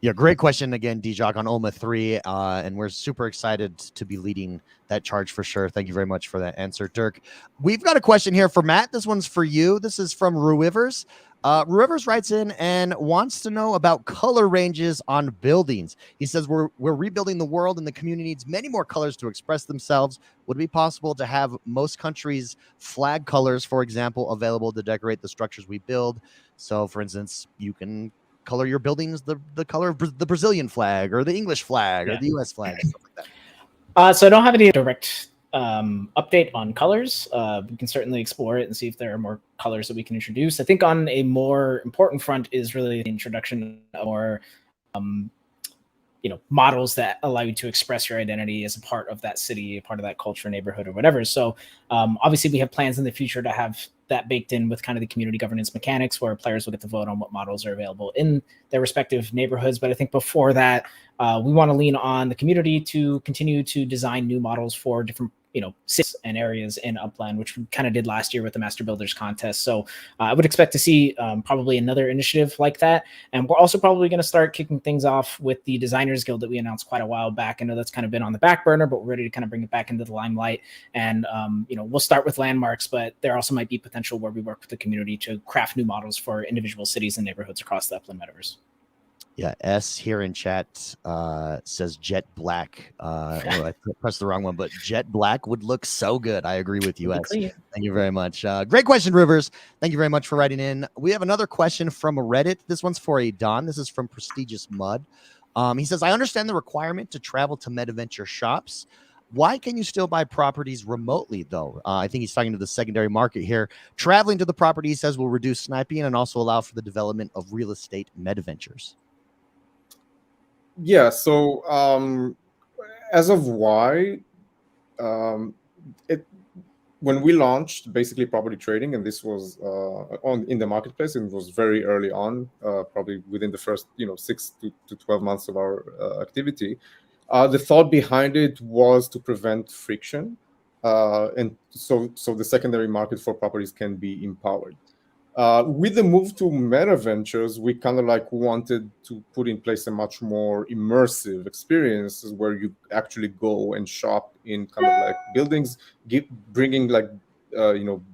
Yeah, great question again, Dijak, on OMA 3, and we're super excited to be leading that charge for sure. Thank you very much for that answer, Dirk. We've got a question here for Matt. This one's for you. This is from Ruivers. Ruivers writes in and wants to know about color ranges on buildings. He says, we're rebuilding the world and the community needs many more colors to express themselves. Would it be possible to have most countries' flag colors, for example, available to decorate the structures we build? So, for instance, you can color your buildings the color of the Brazilian flag or the English flag or the US flag, stuff like that. So I don't have any direct update on colors. We can certainly explore it and see if there are more colors that we can introduce. I think on a more important front is really the introduction of more models that allow you to express your identity as a part of that city, a part of that culture, neighborhood, or whatever. So obviously we have plans in the future to have that baked in with kind of the community governance mechanics, where players will get to vote on what models are available in their respective neighborhoods. But I think before that, we want to lean on the community to continue to design new models for different cities and areas in Upland, which we kind of did last year with the Master Builders contest. So I would expect to see probably another initiative like that. And we're also probably going to start kicking things off with the Designers Guild that we announced quite a while back. I know that's kind of been on the back burner, but we're ready to kind of bring it back into the limelight. And, we'll start with landmarks, but there also might be potential where we work with the community to craft new models for individual cities and neighborhoods across the Upland metaverse. Yeah, S here in chat says jet black. I pressed the wrong one, but jet black would look so good. I agree with you, S. Thank you very much. Great question, Rivers. Thank you very much for writing in. We have another question from Reddit. This one's for a Don. This is from Prestigious Mud. He says, I understand the requirement to travel to MetaVenture shops. Why can you still buy properties remotely, though? I think he's talking to the secondary market here. Traveling to the property, he says, will reduce sniping and also allow for the development of real estate MetaVentures. Yeah, so as of why, when we launched basically property trading, and this was in the marketplace, and it was very early on, probably within the first 6 to 12 months of our activity, The thought behind it was to prevent friction, and so the secondary market for properties can be empowered. With the move to meta ventures, we kind of like wanted to put in place a much more immersive experience where you actually go and shop in kind of like buildings, bringing like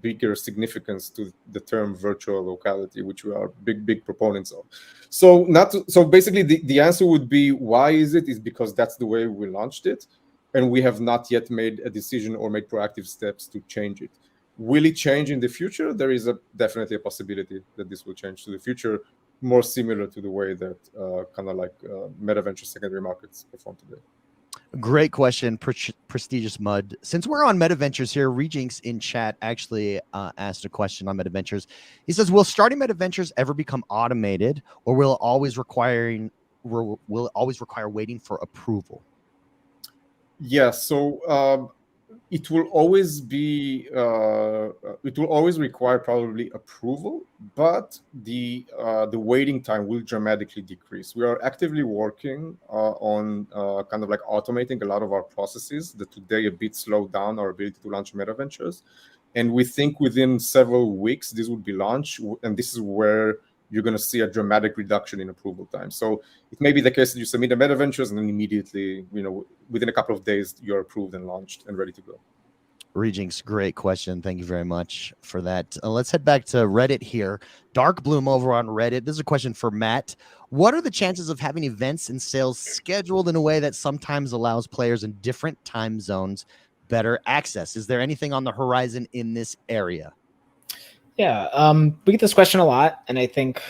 bigger significance to the term virtual locality, which we are big proponents of. So basically the answer would be, why is it? Is because that's the way we launched it, and we have not yet made a decision or made proactive steps to change it. Will it change in the future? There is definitely a possibility that this will change to the future, more similar to the way that kind of like meta venture secondary markets perform today. Great question, Prestigious Mud. Since we're on meta ventures here, Rejinx in chat actually asked a question on meta ventures. He says, will starting meta ventures ever become automated, or will it always require waiting for approval? Yeah, so it will always be it will always require probably approval, but the waiting time will dramatically decrease. We are actively working on kind of like automating a lot of our processes that today a bit slowed down our ability to launch meta ventures, and we think within several weeks this will be launched, and this is where you're going to see a dramatic reduction in approval time. So it may be the case that you submit a meta ventures and then immediately, within a couple of days, you're approved and launched and ready to go. Rejinx, great question. Thank you very much for that. Let's head back to Reddit here. Dark Bloom over on Reddit. This is a question for Matt. What are the chances of having events and sales scheduled in a way that sometimes allows players in different time zones better access? Is there anything on the horizon in this area? Yeah, we get this question a lot, and I think,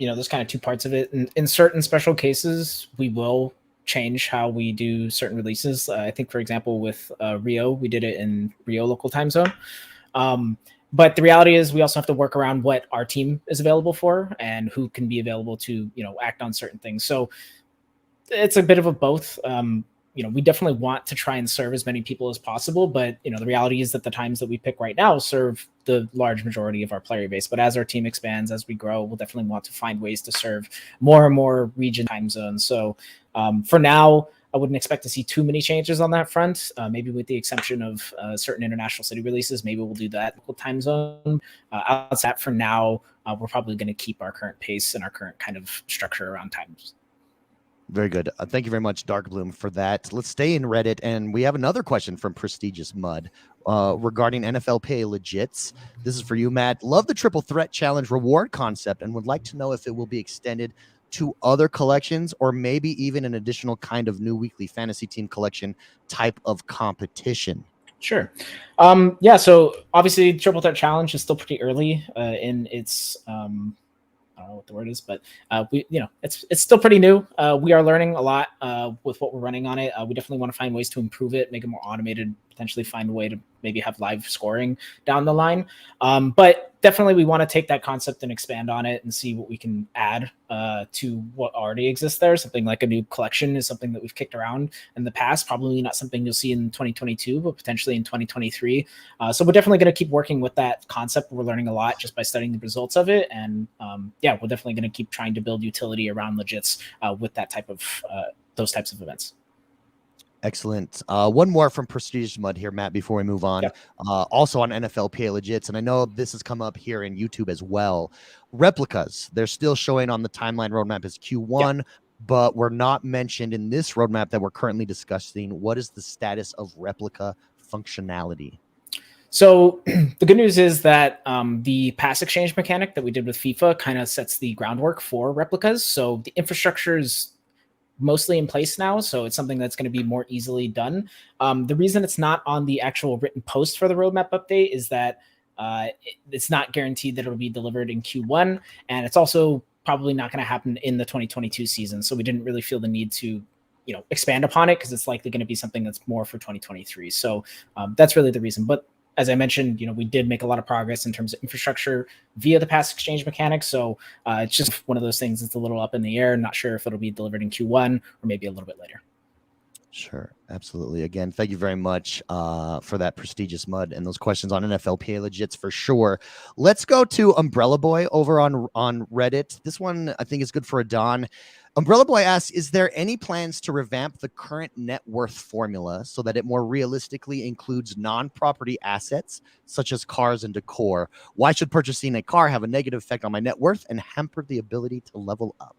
there's kind of two parts of it. In certain special cases, we will change how we do certain releases. I think, for example, with Rio, we did it in Rio local time zone. But the reality is we also have to work around what our team is available for and who can be available to, act on certain things. So it's a bit of a both. We definitely want to try and serve as many people as possible, but the reality is that the times that we pick right now serve the large majority of our player base. But as our team expands, as we grow, we'll definitely want to find ways to serve more and more region time zones. So for now, I wouldn't expect to see too many changes on that front. Maybe with the exception of certain international city releases, maybe we'll do that local time zone. Outside for now, we're probably going to keep our current pace and our current kind of structure around times. Very good. Thank you very much, Dark Bloom, for that. Let's stay in Reddit, and we have another question from Prestigious Mud regarding NFL Pay Legits. This is for you, Matt. Love the Triple Threat Challenge reward concept and would like to know if it will be extended to other collections or maybe even an additional kind of new weekly fantasy team collection type of competition. Sure. Yeah, so obviously Triple Threat Challenge is still pretty early in its I don't know what the word is, but it's still pretty new. We are learning a lot with what we're running on it. We definitely want to find ways to improve it, make it more automated, potentially find a way to maybe have live scoring down the line. But definitely we want to take that concept and expand on it and see what we can add to what already exists there. Something like a new collection is something that we've kicked around in the past, probably not something you'll see in 2022, but potentially in 2023. So we're definitely going to keep working with that concept. We're learning a lot just by studying the results of it. And we're definitely going to keep trying to build utility around legits with that type of those types of events. Excellent. One more from Prestigious Mud here, Matt, before we move on. Yep. Also on NFL PA Legits, and I know this has come up here in YouTube as well. Replicas, they're still showing on the timeline roadmap as Q1, yep, but we're not mentioned in this roadmap that we're currently discussing. What is the status of replica functionality? So the good news is that the pass exchange mechanic that we did with FIFA kind of sets the groundwork for replicas. So the infrastructure is mostly in place now, so it's something that's going to be more easily done. The reason it's not on the actual written post for the roadmap update is that it's not guaranteed that it'll be delivered in Q1, and it's also probably not going to happen in the 2022 season. So we didn't really feel the need to expand upon it because it's likely going to be something that's more for 2023. So that's really the reason. But as I mentioned, we did make a lot of progress in terms of infrastructure via the pass exchange mechanics. So it's just one of those things that's a little up in the air. Not sure if it'll be delivered in Q1 or maybe a little bit later. Sure, absolutely. Again, thank you very much for that prestigious mud and those questions on NFLPA legits for sure. Let's go to Umbrella Boy over on Reddit. This one I think is good for Adon. Umbrella Boy asks, is there any plans to revamp the current net worth formula so that it more realistically includes non-property assets such as cars and decor? Why should purchasing a car have a negative effect on my net worth and hamper the ability to level up?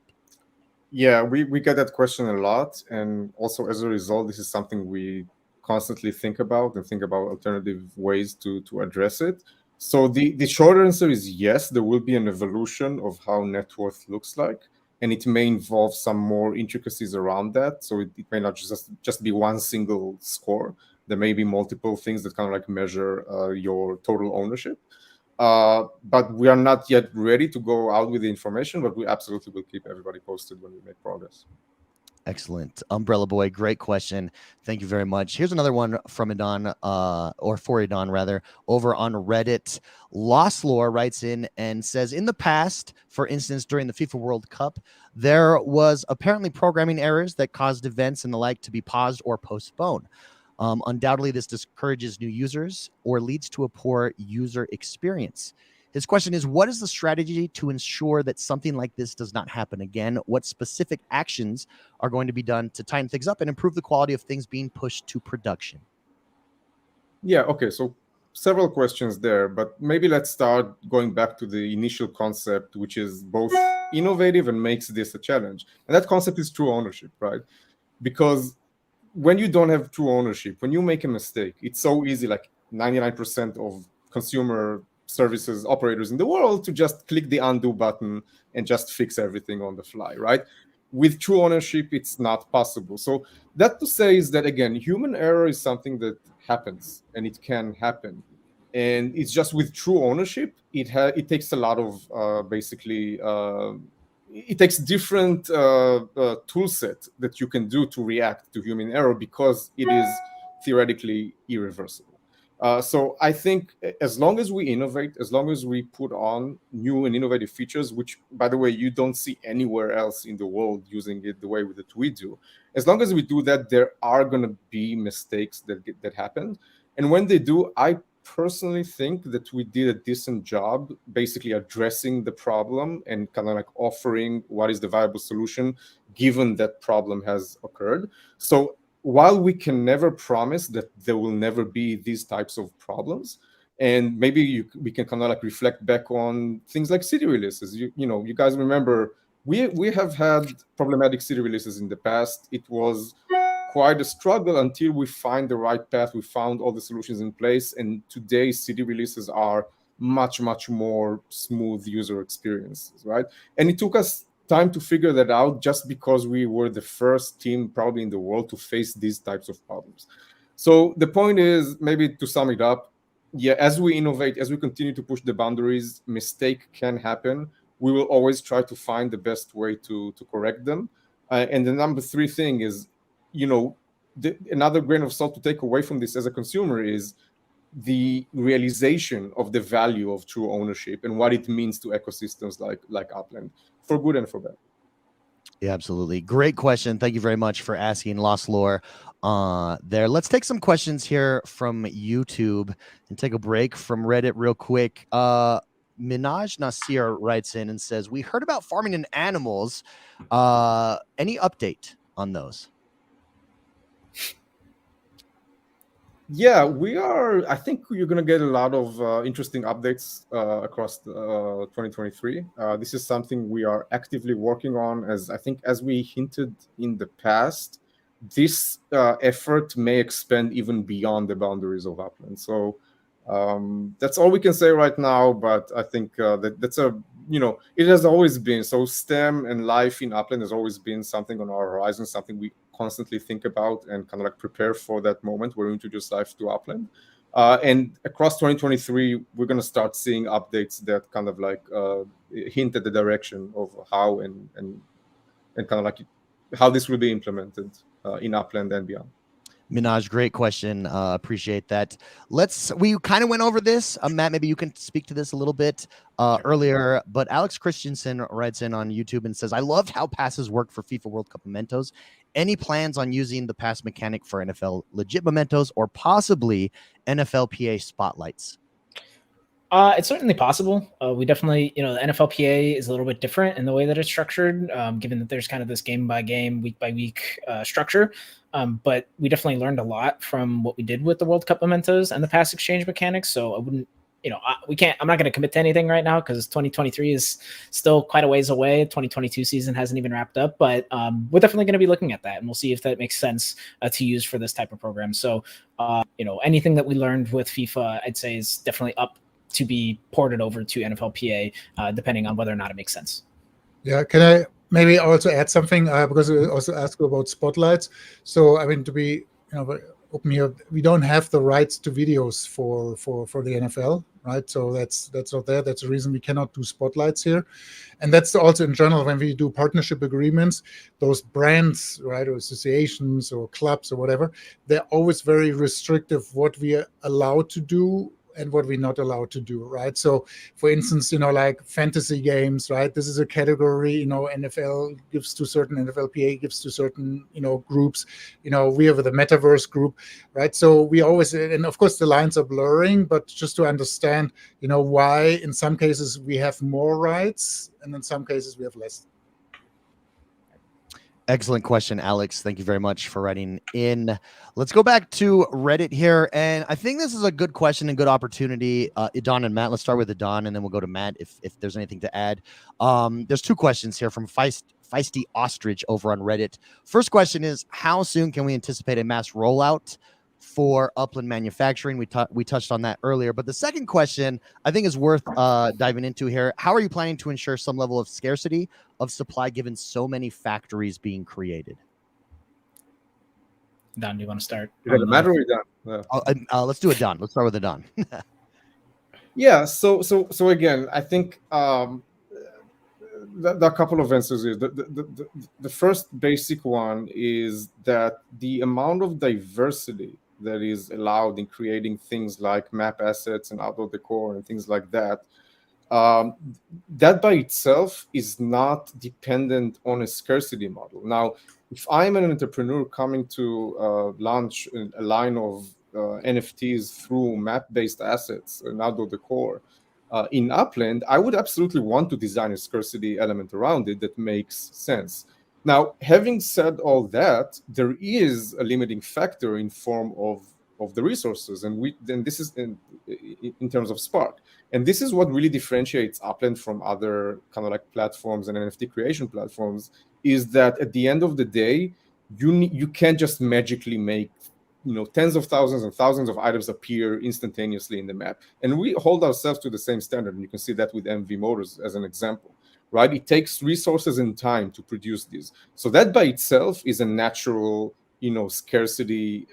Yeah, we get that question a lot, and also as a result, this is something we constantly think about and think about alternative ways to address it. So the short answer is yes, there will be an evolution of how net worth looks like, and it may involve some more intricacies around that. So it may not just be one single score. There may be multiple things that kind of like measure your total ownership. But we are not yet ready to go out with the information, but we absolutely will keep everybody posted when we make progress. Excellent. Umbrella Boy, great question. Thank you very much. Here's another one from Adon, or for Adon rather, over on Reddit. Lost Lore writes in and says, in the past, for instance, during the FIFA World Cup, there was apparently programming errors that caused events and the like to be paused or postponed. Undoubtedly, this discourages new users or leads to a poor user experience. His question is, what is the strategy to ensure that something like this does not happen again? What specific actions are going to be done to tighten things up and improve the quality of things being pushed to production? Yeah, okay, so several questions there, but maybe let's start going back to the initial concept, which is both innovative and makes this a challenge. And that concept is true ownership, right? Because when you don't have true ownership, when you make a mistake, it's so easy, like 99% of consumer services operators in the world, to just click the undo button and just fix everything on the fly, right? With true ownership, it's not possible. So that to say is that, again, human error is something that happens, and it can happen. And it's just with true ownership, it takes a lot of it takes different tool set that you can do to react to human error, because it is theoretically irreversible. So I think as long as we innovate, as long as we put on new and innovative features, which, by the way, you don't see anywhere else in the world using it the way that we do, as long as we do that, there are going to be mistakes that happen. And when they do, I personally think that we did a decent job basically addressing the problem and kind of like offering what is the viable solution given that problem has occurred. So while we can never promise that there will never be these types of problems, and maybe we can kind of like reflect back on things like city releases. You guys remember we have had problematic city releases in the past. It was quite a struggle until we find the right path. We found all the solutions in place, and today city releases are much more smooth user experiences, right? And it took us time to figure that out, just because we were the first team probably in the world to face these types of problems. So the point is, maybe to sum it up, yeah, as we innovate, as we continue to push the boundaries, mistake can happen. We will always try to find the best way to correct them. And the number 3 thing is, another grain of salt to take away from this as a consumer is the realization of the value of true ownership and what it means to ecosystems like Upland, for good and for bad. Yeah, absolutely. Great question. Thank you very much for asking, Lost Lore. There. Let's take some questions here from YouTube and take a break from Reddit real quick. Minaj Nasir writes in and says, we heard about farming and animals. Any update on those? Yeah, we are. I think you're going to get a lot of interesting updates across 2023. This is something we are actively working on. As we hinted in the past, this effort may expand even beyond the boundaries of Upland. So that's all we can say right now. But I think it has always been. So STEM and life in Upland has always been something on our horizon, something we constantly think about and kind of like prepare for that moment where we introduce life to Upland. And across 2023, we're going to start seeing updates that kind of like hint at the direction of how and kind of like how this will be implemented in Upland and beyond. Minaj, great question. Appreciate that. We kind of went over this. Matt, maybe you can speak to this a little bit earlier, but Alex Christensen writes in on YouTube and says, I loved how passes worked for FIFA World Cup mementos. Any plans on using the pass mechanic for NFL legit mementos or possibly NFLPA spotlights? It's certainly possible. We definitely, the NFLPA is a little bit different in the way that it's structured, given that there's kind of this game by game, week by week structure. But we definitely learned a lot from what we did with the World Cup mementos and the pass exchange mechanics. So I wouldn't, I'm not going to commit to anything right now because 2023 is still quite a ways away. 2022 season hasn't even wrapped up, but we're definitely going to be looking at that, and we'll see if that makes sense to use for this type of program. So, anything that we learned with FIFA, I'd say is definitely up to be ported over to NFLPA, depending on whether or not it makes sense. Yeah, can I maybe also add something? Because we also asked about spotlights. So, I mean, to be open here, we don't have the rights to videos for the NFL, right? So that's not there. That's the reason we cannot do spotlights here. And that's also in general, when we do partnership agreements, those brands, right, or associations or clubs or whatever, they're always very restrictive what we are allowed to do and what we're not allowed to do, right? So, for instance, like fantasy games, right? This is a category, NFL gives to certain, NFLPA gives to certain, groups. We have the metaverse group, right? So we always, and of course the lines are blurring, but just to understand, why in some cases we have more rights and in some cases we have less. Excellent question, Alex. Thank you very much for writing in. Let's go back to Reddit here. And I think this is a good question and good opportunity. Idon and Matt, let's start with Idon, and then we'll go to Matt if there's anything to add. There's two questions here from Feisty Ostrich over on Reddit. First question is, how soon can we anticipate a mass rollout for Upland manufacturing? We touched on that earlier. But the second question I think is worth diving into here. How are you planning to ensure some level of scarcity of supply given so many factories being created? Don, do you want to start? Is that a matter or done? Let's do it, Don. Let's start with it, Don. Yeah. So again, I think there are a couple of answers here. The first basic one is that the amount of diversity that is allowed in creating things like map assets and outdoor decor and things like that, that by itself is not dependent on a scarcity model. Now, if I'm an entrepreneur coming to launch a line of NFTs through map-based assets and outdoor decor in Upland, I would absolutely want to design a scarcity element around it that makes sense. Now, having said all that, there is a limiting factor in form of the resources, and this is in terms of Spark. And this is what really differentiates Upland from other kind of like platforms and NFT creation platforms, is that at the end of the day, you can't just magically make tens of thousands and thousands of items appear instantaneously in the map. And we hold ourselves to the same standard, and you can see that with MV Motors as an example, right? It takes resources and time to produce these. So that by itself is a natural scarcity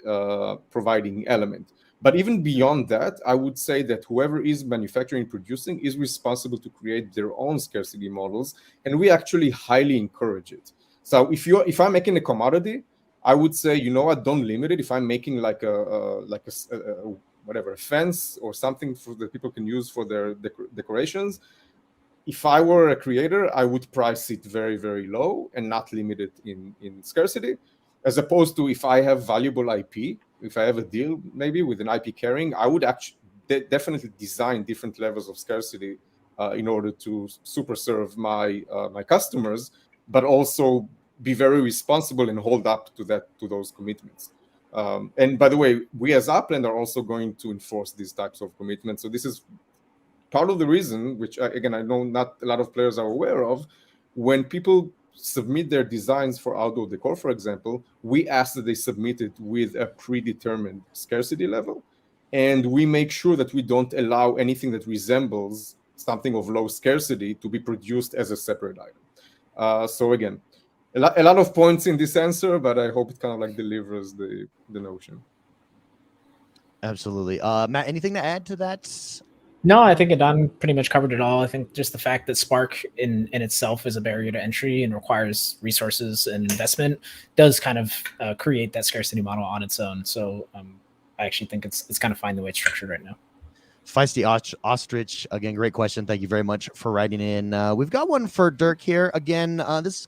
providing element. But even beyond that, I would say that whoever is manufacturing and producing is responsible to create their own scarcity models, and we actually highly encourage it. So if I'm making a commodity, I would say, don't limit it. If I'm making like a fence or something that people can use for their decorations, if I were a creator, I would price it very, very low and not limit it in scarcity, as opposed to if I have valuable IP. If I have a deal maybe with an IP carrying, I would actually definitely design different levels of scarcity in order to super serve my customers, but also be very responsible and hold up to those commitments. And by the way, we as Upland are also going to enforce these types of commitments. So this is part of the reason, which again I know not a lot of players are aware of, when people submit their designs for outdoor decor, for example, we ask that they submit it with a predetermined scarcity level, and we make sure that we don't allow anything that resembles something of low scarcity to be produced as a separate item. So again, a lot of points in this answer, but I hope it kind of like delivers the notion. Absolutely. Matt, anything to add to that? No, I think Adon pretty much covered it all. I think just the fact that Spark in itself is a barrier to entry and requires resources and investment does kind of create that scarcity model on its own. So I actually think it's kind of fine the way it's structured right now. Feisty Ostrich, again, great question. Thank you very much for writing in. We've got one for Dirk here. Again, this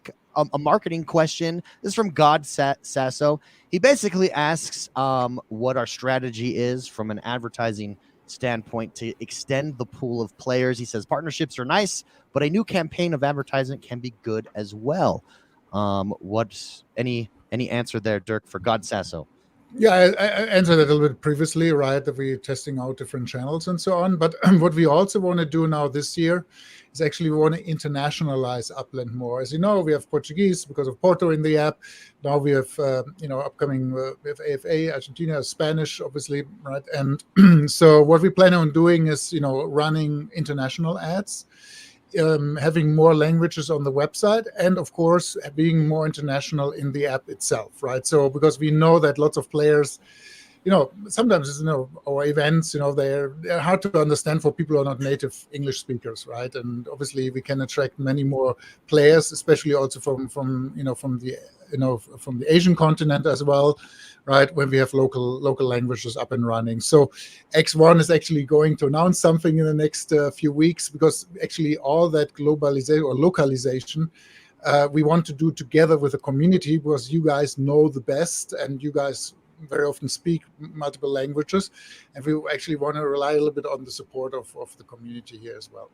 a marketing question. This is from God Sasso. He basically asks what our strategy is from an advertising standpoint to extend the pool of players. He says partnerships are nice, but a new campaign of advertisement can be good as well. What's any answer there, Dirk, for God Sasso? Yeah, I answered that a little bit previously, right? That we're testing out different channels and so on. But what we also want to do now this year is actually we want to internationalize Upland more. As you know, we have Portuguese because of Porto in the app. Now we have, upcoming, we have AFA, Argentina, Spanish, obviously, right? And so what we plan on doing is, running international ads. Having more languages on the website, and of course being more international in the app itself, right? So because we know that lots of players, sometimes our events, they're hard to understand for people who are not native English speakers, right? And obviously we can attract many more players, especially also from the Asian continent as well, right? When we have local languages up and running. So X1 is actually going to announce something in the next few weeks, because actually all that globalization or localization we want to do together with the community, because you guys know the best and you guys very often speak multiple languages, and we actually want to rely a little bit on the support of the community here as well.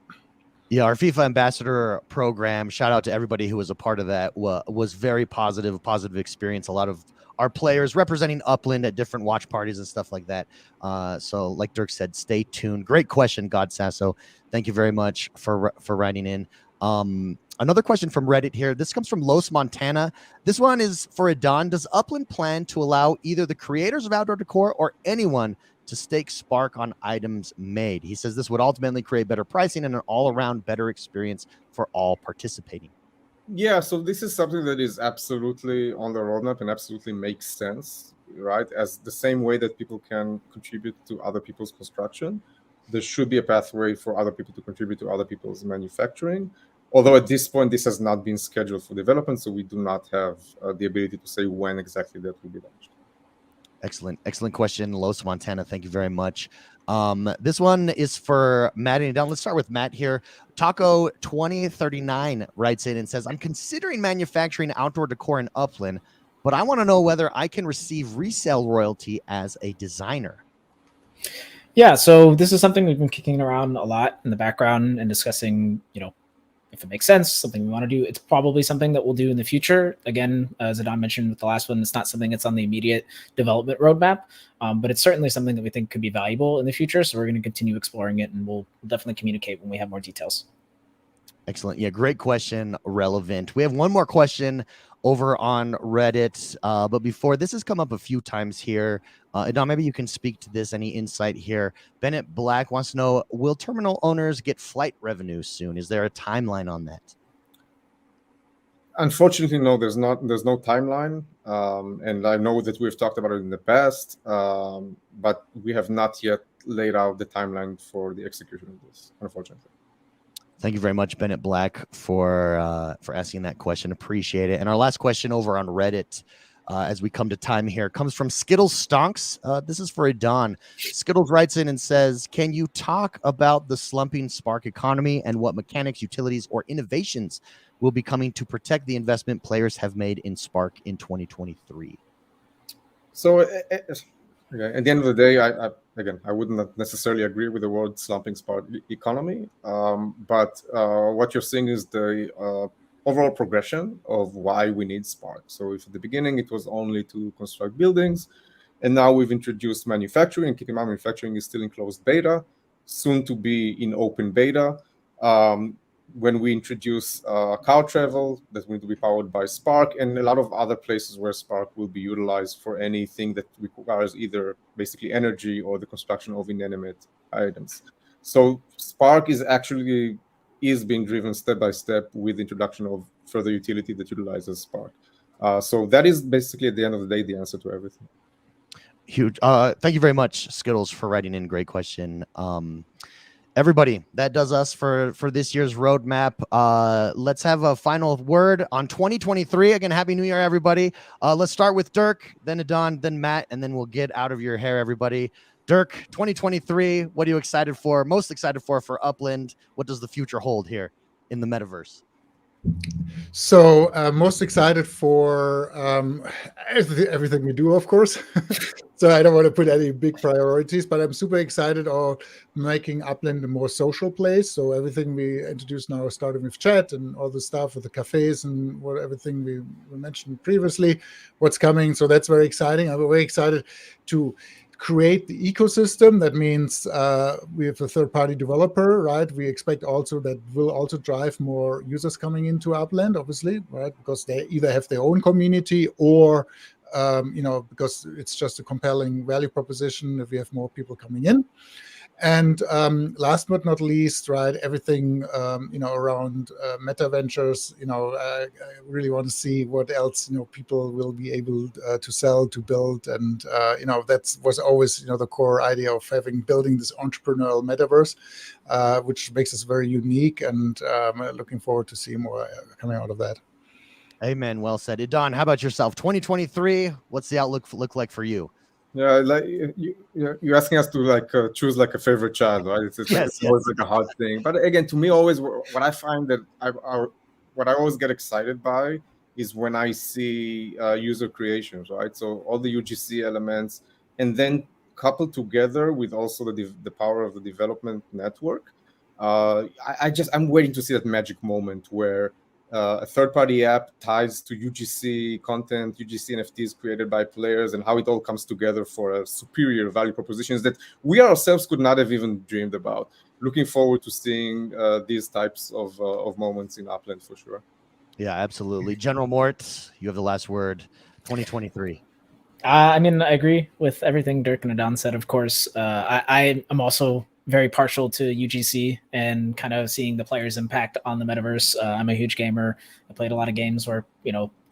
Yeah, our FIFA ambassador program, shout out to everybody who was a part of that, was very positive experience. A lot of our players representing Upland at different watch parties and stuff like that. So like Dirk said, stay tuned. Great question, God Sasso. Thank you very much for writing in. Another question from Reddit here. This comes from Los Montana. This one is for Adon. Does Upland plan to allow either the creators of outdoor decor or anyone to stake Spark on items made? He says this would ultimately create better pricing and an all-around better experience for all participating. Yeah, so this is something that is absolutely on the roadmap and absolutely makes sense, right? As the same way that people can contribute to other people's construction, there should be a pathway for other people to contribute to other people's manufacturing. Although at this point, this has not been scheduled for development, so we do not have the ability to say when exactly that will be launched. Excellent question, Los Montana. Thank you very much. This one is for Matt and Adon. Let's start with Matt here. Taco 2039 writes in and says, I'm considering manufacturing outdoor decor in Upland, but I want to know whether I can receive resale royalty as a designer. Yeah, so this is something we've been kicking around a lot in the background and discussing, if it makes sense, something we want to do. It's probably something that we'll do in the future. Again, as Adon mentioned with the last one, it's not something that's on the immediate development roadmap, but it's certainly something that we think could be valuable in the future. So we're going to continue exploring it, and we'll definitely communicate when we have more details. Excellent. Yeah, great question. Relevant. We have one more question over on Reddit. But before, this has come up a few times here. Adon, maybe you can speak to this. Any insight here? Bennett Black wants to know, will terminal owners get flight revenue soon? Is there a timeline on that? Unfortunately, no, there's no timeline. And I know that we've talked about it in the past, but we have not yet laid out the timeline for the execution of this, unfortunately. Thank you very much, Bennett Black, for asking that question. Appreciate it. And our last question over on Reddit, as we come to time here, comes from Skittles Stonks. This is for Adon. Skittles writes in and says, can you talk about the slumping Spark economy and what mechanics, utilities, or innovations will be coming to protect the investment players have made in Spark in 2023? So at the end of the day, I wouldn't necessarily agree with the word slumping Spark economy, but what you're seeing is the overall progression of why we need Spark. So if at the beginning it was only to construct buildings, and now we've introduced manufacturing, and keep in mind manufacturing is still in closed beta, soon to be in open beta. When we introduce car travel, that's going to be powered by Spark, and a lot of other places where Spark will be utilized for anything that requires either basically energy or the construction of inanimate items. So Spark is being driven step by step with the introduction of further utility that utilizes Spark. So that is basically at the end of the day the answer to everything. Huge. Thank you very much, Skittles, for writing in. Great question. Everybody, that does us for this year's roadmap. Let's have a final word on 2023. Again, Happy New Year, everybody. Let's start with Dirk, then Adon, then Matt, and then we'll get out of your hair, everybody. Dirk, 2023, what are you excited for? Most excited for Upland? What does the future hold here in the metaverse? So most excited for everything we do, of course. So I don't want to put any big priorities, but I'm super excited on making Upland a more social place. So everything we introduced now, starting with chat and all the stuff with the cafes and everything we mentioned previously, what's coming. So that's very exciting. I'm very excited to create the ecosystem. That means we have a third-party developer, right? We expect also that will also drive more users coming into Upland, obviously, right? Because they either have their own community or, because it's just a compelling value proposition if we have more people coming in. And last but not least, right, everything around meta ventures. I really want to see what else people will be able to sell, to build, and that was always the core idea of building this entrepreneurial metaverse, which makes us very unique. And looking forward to see more coming out of that. Amen. Well said. Idan, how about yourself? 2023. What's the outlook look like for you? Yeah, like you're asking us to choose like a favorite child, right? It's always like a hard thing. But again, to me, always what I find that what I always get excited by is when I see user creations, right? So all the UGC elements, and then coupled together with also the power of the development network. I'm waiting to see that magic moment where a third-party app ties to UGC content, UGC NFTs created by players, and how it all comes together for a superior value propositions that we ourselves could not have even dreamed about. Looking forward to seeing these types of moments in Upland for sure. Yeah, absolutely. General Mort, you have the last word. 2023. I agree with everything Dirk and Idan said. Of course, I am also very partial to UGC and kind of seeing the players' impact on the metaverse. I'm a huge gamer. I played a lot of games where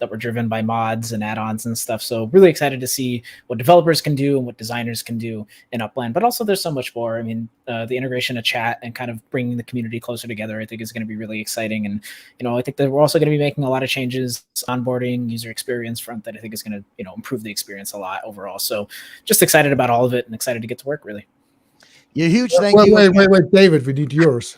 that were driven by mods and add-ons and stuff. So really excited to see what developers can do and what designers can do in Upland. But also there's so much more. The integration of chat and kind of bringing the community closer together, I think is going to be really exciting. And I think that we're also going to be making a lot of changes, onboarding, user experience front, that I think is going to improve the experience a lot overall. So just excited about all of it and excited to get to work, really. Yeah, huge thank you. Wait, David, we need yours.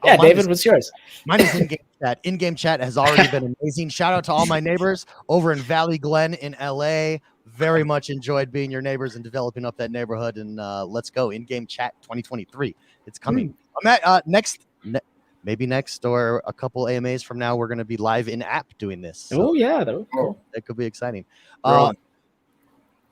Yeah, David, what's yours? Mine is in-game chat. In-game chat has already been amazing. Shout out to all my neighbors over in Valley Glen in LA. Very much enjoyed being your neighbors and developing up that neighborhood. And let's go. In-game chat 2023. It's coming. I'm at maybe next or a couple AMAs from now, we're going to be live in app doing this. So yeah, that would be cool. That could be exciting.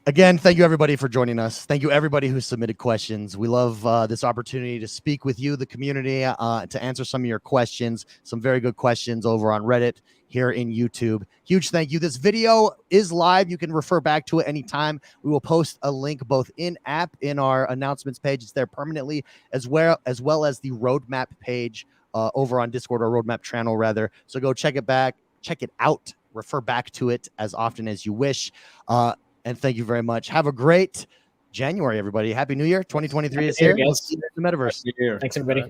Again, thank you, everybody, for joining us. Thank you, everybody who submitted questions. We love this opportunity to speak with you, the community, to answer some of your questions, some very good questions over on Reddit, here in YouTube. Huge thank you. This video is live. You can refer back to it anytime. We will post a link both in app, in our announcements page. It's there permanently, as well as the roadmap page over on Discord, or roadmap channel, rather. So go check it out, refer back to it as often as you wish. And thank you very much. Have a great January, everybody. Happy New Year. 2023 is here. Guys. The metaverse. Thanks, everybody.